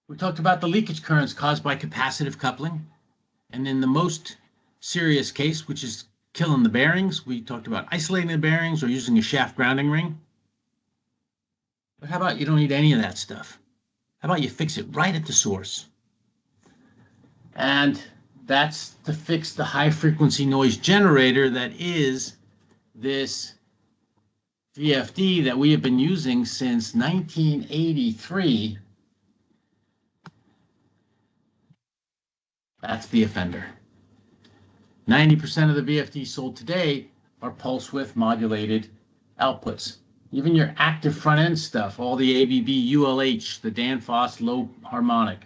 We talked about the leakage currents caused by capacitive coupling. And in the most serious case, which is killing the bearings, we talked about isolating the bearings or using a shaft grounding ring. But how about you don't need any of that stuff? How about you fix it right at the source? And that's to fix the high frequency noise generator that is this VFD that we have been using since 1983. That's the offender. 90% of the VFDs sold today are pulse width modulated outputs. Even your active front end stuff, all the ABB, ULH, the Danfoss low harmonic.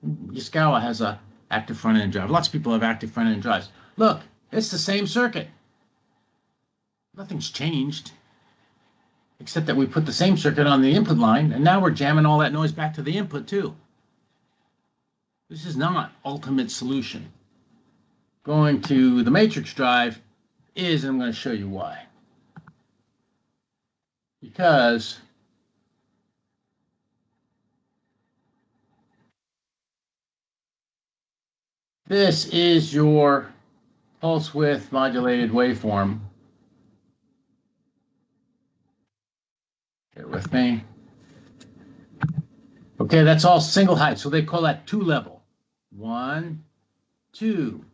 Yaskawa has a active front end drive. Lots of people have active front end drives. Look, it's the same circuit. Nothing's changed, except that we put the same circuit on the input line, and now we're jamming all that noise back to the input too. This is not ultimate solution. Going to the matrix drive is, and I'm going to show you why. Because this is your pulse width modulated waveform. Bear with me. Okay, that's all single height, so they call that two level. 1, 2.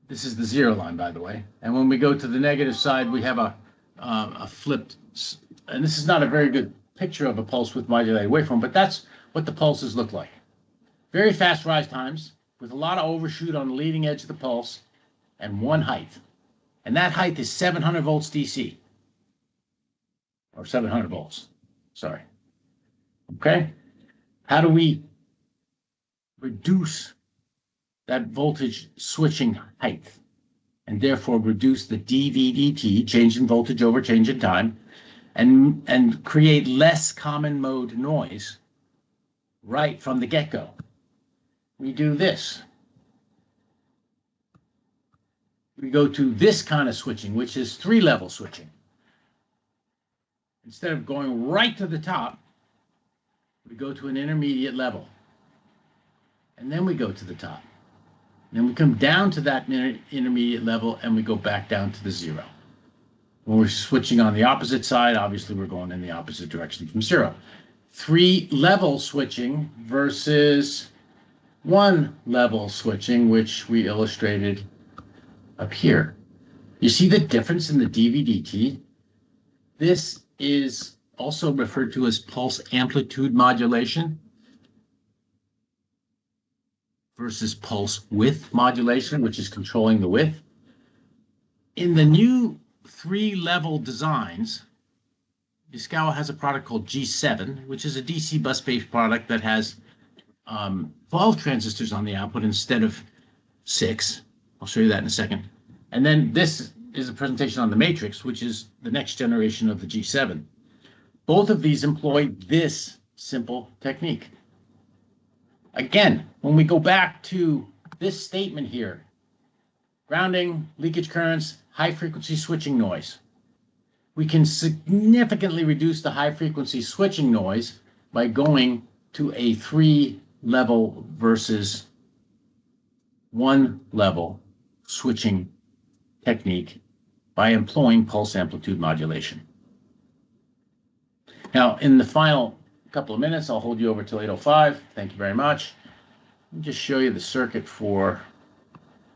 This is the zero line, by the way. And when we go to the negative side, we have a flipped, and this is not a very good picture of a pulse width modulated waveform, but that's what the pulses look like. Very fast rise times with a lot of overshoot on the leading edge of the pulse and one height. And that height is 700 volts DC. Or 700 volts, sorry. Okay? How do we reduce that voltage switching height and therefore reduce the DVDT, change in voltage over change in time, and create less common mode noise right from the get-go? We do this. We go to this kind of switching, which is 3-level switching. Instead of going right to the top, we go to an intermediate level. And then we go to the top. And then we come down to that intermediate level and we go back down to the zero. When we're switching on the opposite side, obviously we're going in the opposite direction from zero. 3-level switching versus 1-level switching, which we illustrated up here. You see the difference in the DVDT? This is also referred to as pulse amplitude modulation versus pulse width modulation, which is controlling the width. In the new 3-level designs, Yaskawa has a product called G7, which is a DC bus-based product that has 12 transistors on the output instead of 6. I'll show you that in a second. And then this is a presentation on the matrix, which is the next generation of the G7. Both of these employ this simple technique. Again, when we go back to this statement here, grounding, leakage currents, high-frequency switching noise, we can significantly reduce the high-frequency switching noise by going to a 3-level versus 1-level switching technique by employing pulse amplitude modulation. Now, in the final couple of minutes, I'll hold you over till 8:05. Thank you very much. Let me just show you the circuit for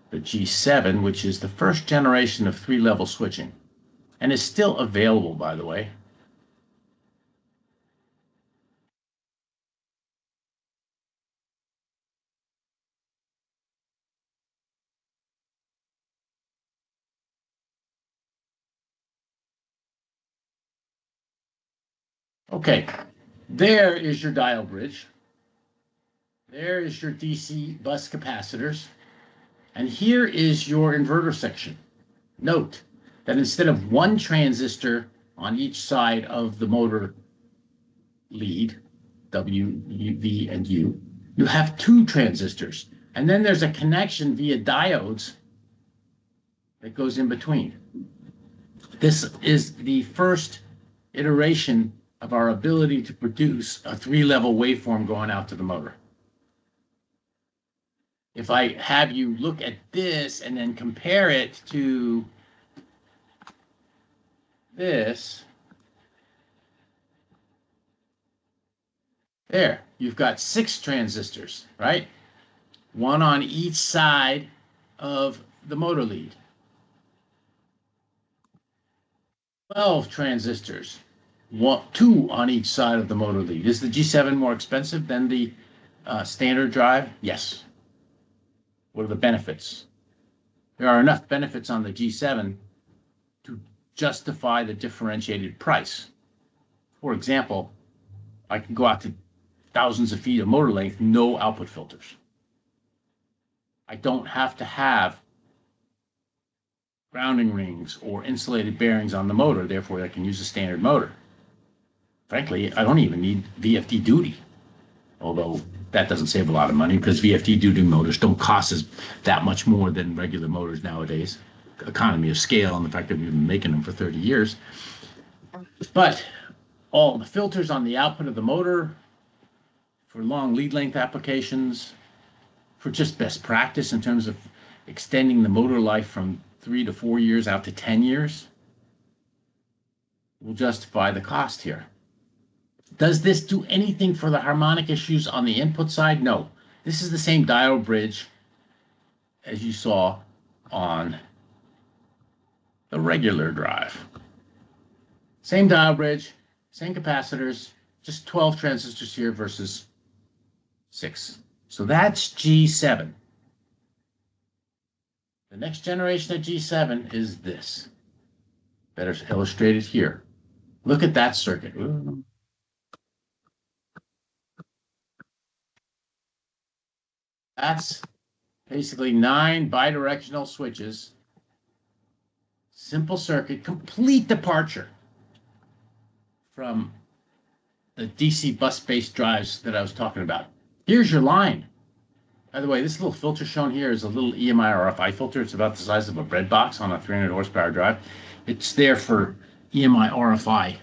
the G7, which is the first generation of 3-level switching, and is still available, by the way. Okay, there is your dial bridge. There is your DC bus capacitors. And here is your inverter section. Note that instead of one transistor on each side of the motor lead, W, V, and U, you have 2 transistors. And then there's a connection via diodes that goes in between. This is the first iteration of our ability to produce a 3-level waveform going out to the motor. If I have you look at this and then compare it to this, there, you've got 6 transistors, right? 1 on each side of the motor lead. 12 transistors, 2 on each side of the motor lead. Is the G7 more expensive than the standard drive? Yes. What are the benefits? There are enough benefits on the G7 to justify the differentiated price. For example, I can go out to thousands of feet of motor length, no output filters. I don't have to have grounding rings or insulated bearings on the motor, therefore I can use a standard motor. Frankly, I don't even need VFD duty, although that doesn't save a lot of money because VFD duty motors don't cost us that much more than regular motors nowadays. Economy of scale and the fact that we've been making them for 30 years. But all the filters on the output of the motor for long lead length applications, for just best practice in terms of extending the motor life from 3 to 4 years out to 10 years, will justify the cost here. Does this do anything for the harmonic issues on the input side? No. This is the same diode bridge as you saw on the regular drive. Same diode bridge, same capacitors, just 12 transistors here versus 6. So that's G7. The next generation of G7 is this. Better illustrated here. Look at that circuit. Ooh. That's basically 9 bidirectional switches. Simple circuit, complete departure from the DC bus-based drives that I was talking about. Here's your line. By the way, this little filter shown here is a little EMI RFI filter. It's about the size of a bread box on a 300 horsepower drive. It's there for EMI RFI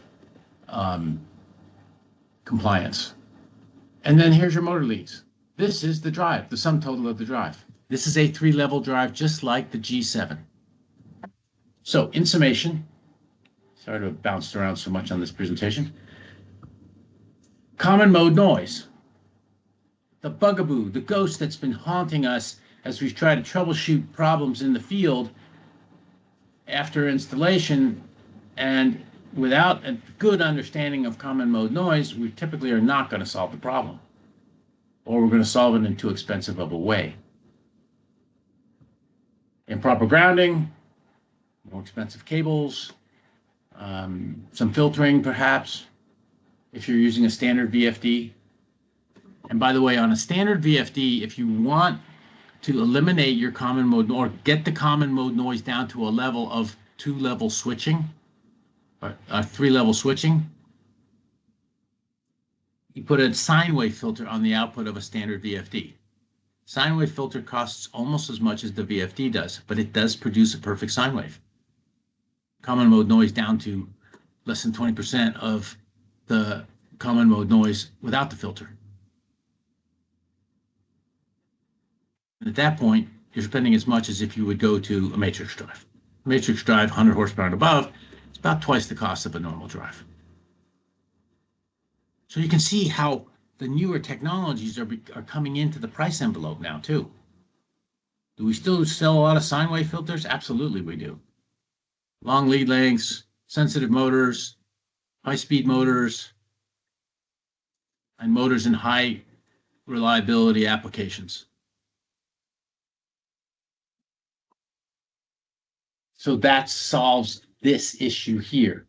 compliance. And then here's your motor leads. This is the drive, the sum total of the drive. This is a 3-level drive, just like the G7. So, in summation, sorry to have bounced around so much on this presentation. Common mode noise. The bugaboo, the ghost that's been haunting us as we've tried to troubleshoot problems in the field after installation, and without a good understanding of common mode noise, we typically are not going to solve the problem. Or we're going to solve it in too expensive of a way. Improper grounding, more expensive cables, some filtering perhaps, if you're using a standard VFD. And by the way, on a standard VFD, if you want to eliminate your common mode or get the common mode noise down to a level of 2-level switching, or 3-level switching, you put a sine wave filter on the output of a standard VFD. Sine wave filter costs almost as much as the VFD does, but it does produce a perfect sine wave. Common mode noise down to less than 20% of the common mode noise without the filter. And at that point, you're spending as much as if you would go to a matrix drive. Matrix drive, 100 horsepower and above, it's about twice the cost of a normal drive. So you can see how the newer technologies are coming into the price envelope now too. Do we still sell a lot of sine wave filters? Absolutely we do. Long lead lengths, sensitive motors, high-speed motors, and motors in high reliability applications. So that solves this issue here.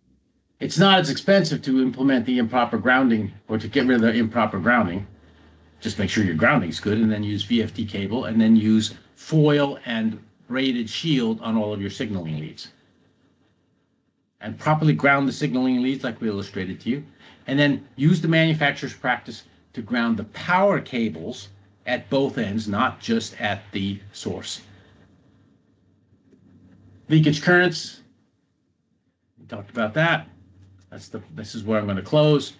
It's not as expensive to implement the improper grounding or to get rid of the improper grounding. Just make sure your grounding is good and then use VFD cable and then use foil and braided shield on all of your signaling leads. And properly ground the signaling leads like we illustrated to you. And then use the manufacturer's practice to ground the power cables at both ends, not just at the source. Leakage currents, we talked about that. This is where I'm going to close.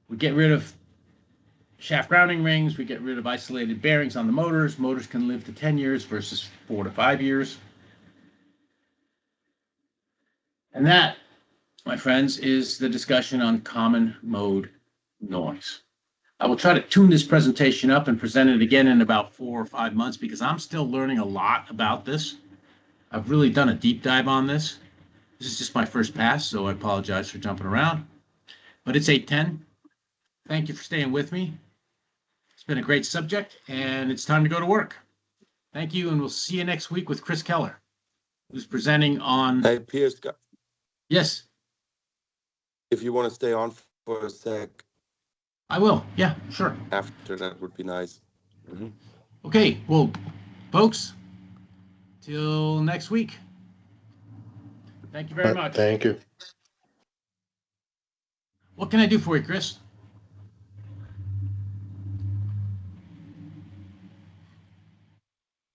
We get rid of shaft grounding rings. We get rid of isolated bearings on the motors. Motors can live to 10 years versus 4 to 5 years. And that, my friends, is the discussion on common mode noise. I will try to tune this presentation up and present it again in about 4 or 5 months because I'm still learning a lot about this. I've really done a deep dive on this. This is just my first pass, so I apologize for jumping around. But it's 8:10. Thank you for staying with me. It's been a great subject, and it's time to go to work. Thank you, and we'll see you next week with Chris Keller, who's presenting on... Hey, Piers, Yes, if you want to stay on for a sec, I will. Yeah, sure. after that would be nice. Mm-hmm. Okay, well, folks, till next week. Thank you very much. Thank you. What can I do for you, Chris?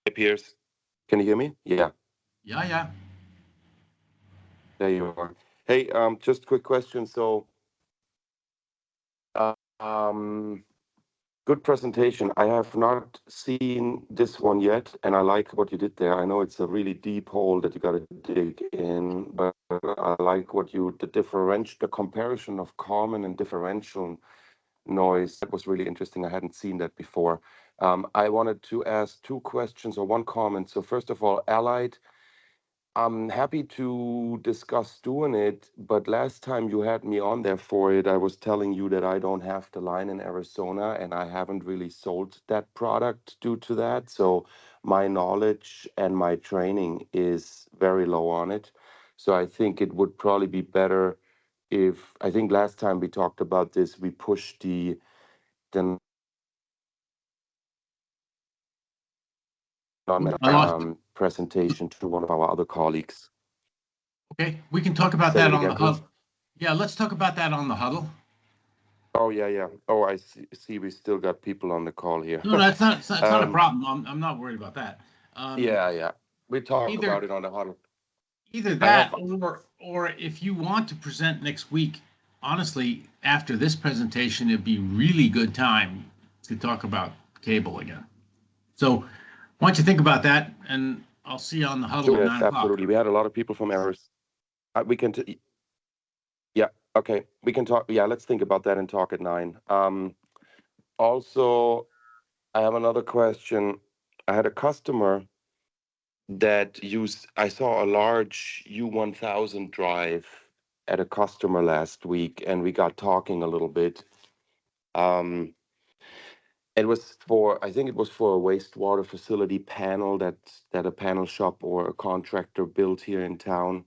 Hey, Piers, can you hear me? Yeah, Yeah. there you are. Hey, just a quick question. So, good presentation. I have not seen this one yet, and I like what you did there. I know it's a really deep hole that you got to dig in, but I like the comparison of common and differential noise. That was really interesting. I hadn't seen that before. I wanted to ask 2 questions or 1 comment. So first of all, Allied, I'm happy to discuss doing it, but last time you had me on there for it, I was telling you that I don't have the line in Arizona and I haven't really sold that product due to that. So my knowledge and my training is very low on it. So I think it would probably be better I think last time we talked about this, we pushed the presentation to one of our other colleagues. Okay, we can talk about Say that it on the again, please. huddle. Yeah, let's talk about that on the huddle. Oh, yeah. Oh, I see we still got people on the call here. No, it's not a problem. I'm not worried about that. Yeah. We talk Either- about it on the huddle. Either that or if you want to present next week, honestly, after this presentation, it'd be really good time to talk about cable again. So why don't you think about that, and I'll see you on the huddle at 9 o'clock. Absolutely. We had a lot of people from Arizona. We can, yeah, okay. We can talk. Yeah, let's think about that and talk at 9. Also, I have another question. I had a customer that I saw a large U1000 drive at a customer last week, and we got talking a little bit. I think it was for a wastewater facility panel that a panel shop or a contractor built here in town.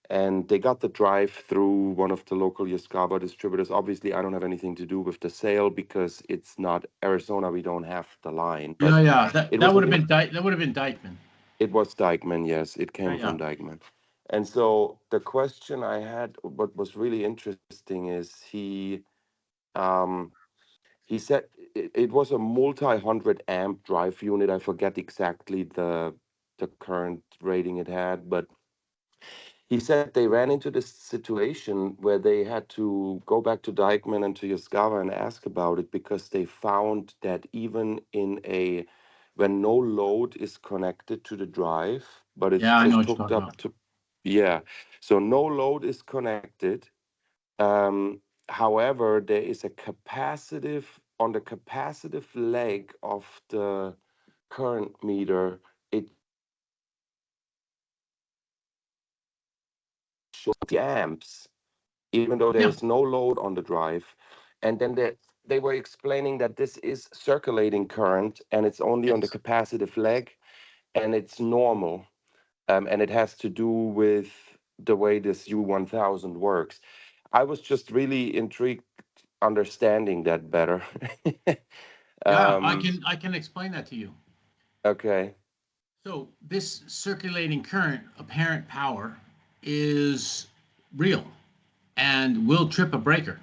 And they got the drive through one of the local Yaskaba distributors. Obviously, I don't have anything to do with the sale because it's not Arizona. We don't have the line. But That would have been Dykeman. it was Dykeman, yes. It came Yeah. from Dykeman. And so the question I had, what was really interesting is um, he said it was a multi-hundred amp drive unit. I forget exactly the current rating it had, but he said they ran into this situation where they had to go back to Dijkman and to Yaskawa and ask about it because they found that even in a when no load is connected to the drive, but it's Yeah, I know just what you're hooked talking up about. to, yeah. So no load is connected. Um, However, there is a capacitive on the capacitive leg of the current meter. It shows the amps even though Yeah, there's no load on the drive. And then they were explaining that this is circulating current and it's only on the yes. capacitive leg and it's normal. And it has to do with the way this U1000 works. I was just really intrigued understanding that better. Yeah, um, I can explain that to you. okay. So this circulating current, apparent power, is real and will trip a breaker.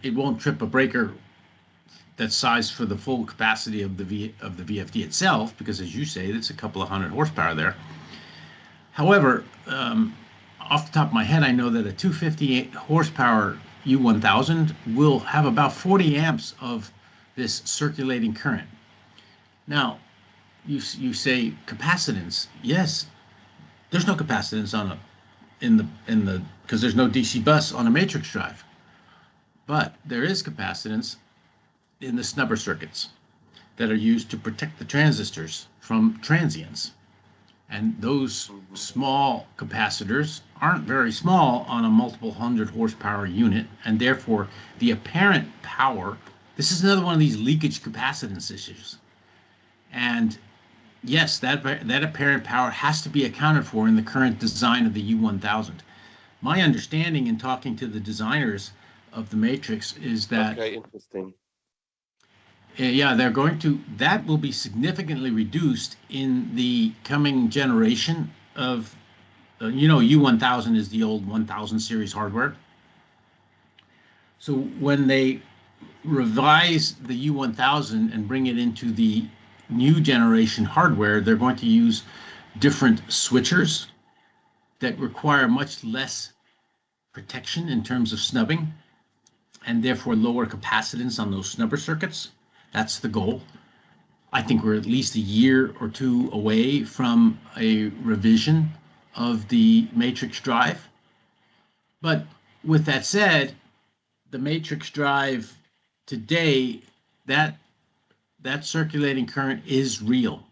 It won't trip a breaker that's sized for the full capacity of the VFD itself, because as you say, it's a couple of hundred horsepower there. However, off the top of my head, I know that a 258 horsepower U1000 will have about 40 amps of this circulating current. Now, you say capacitance. Yes, there's no capacitance on a in the because there's no DC bus on a matrix drive, but there is capacitance in the snubber circuits that are used to protect the transistors from transients. And those Mhm. small capacitors aren't very small on a multiple hundred horsepower unit, and therefore the apparent power. This is another one of these leakage capacitance issues. And yes, that apparent power has to be accounted for in the current design of the U1000. My understanding in talking to the designers of the Matrix is that, Okay, interesting. yeah, they're going to, that will be significantly reduced in the coming generation of, U1000 is the old 1000 series hardware. So when they revise the U1000 and bring it into the new generation hardware, they're going to use different switchers that require much less protection in terms of snubbing and therefore lower capacitance on those snubber circuits. That's the goal. I think we're at least a year or two away from a revision of the matrix drive. But with that said, the matrix drive today, that that circulating current is real.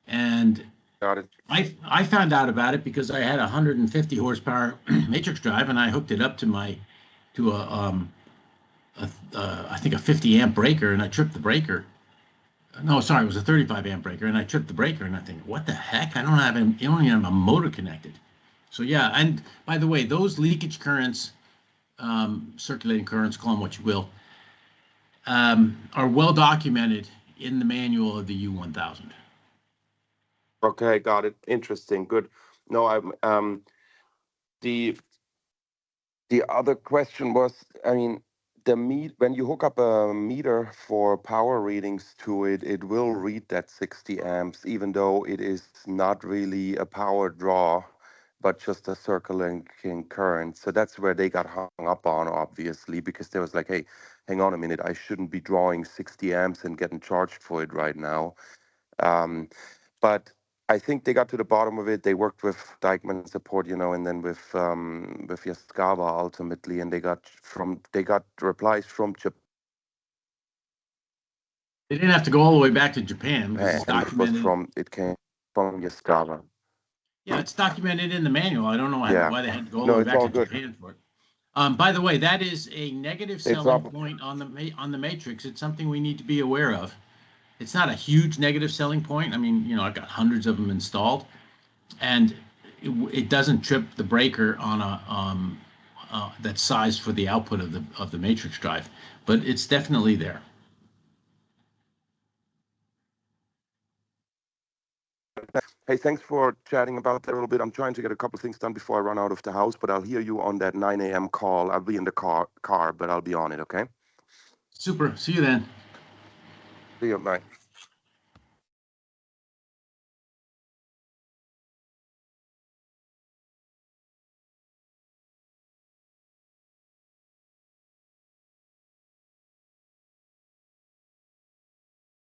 And Got it. I found out about it because I had a 150 horsepower matrix drive and I hooked it up to my to I think a 50 amp breaker and I tripped the breaker. No, sorry, it was a 35 amp breaker and I tripped the breaker and I think, what the heck? I don't even have a motor connected. So yeah, and by the way, those leakage currents, circulating currents, call them what you will, are well documented in the manual of the U1000. Okay, got it. Interesting. Good. No, the the other question was, I mean, when you hook up a meter for power readings to it, it will read that 60 amps, even though it is not really a power draw, but just a circulating current. So that's where they got hung up on, obviously, because they was like, hey, hang on a minute, I shouldn't be drawing 60 amps and getting charged for it right now. Um, but I think they got to the bottom of it. They worked with Dijkman support, and then with Yaskawa ultimately, and they got replies from They didn't have to go all the way back to Japan because Japan, it's and documented. it came from Yaskawa. Yeah, it's documented in the manual. I don't know Yeah, why they had to go all the no, way it's back all to good. Japan for it. By the way, that is a negative It's selling not point on the matrix. It's something we need to be aware of. It's not a huge negative selling point. I mean, I've got hundreds of them installed, and it doesn't trip the breaker on a that's sized for the output of the matrix drive, but it's definitely there. Hey, Hey, thanks for chatting about that a little bit. I'm trying to get a couple things done before I run out of the house, but I'll hear you on that 9 a.m. call. I'll be in the car, but I'll be on it, okay? Super. See you then. See you, bye.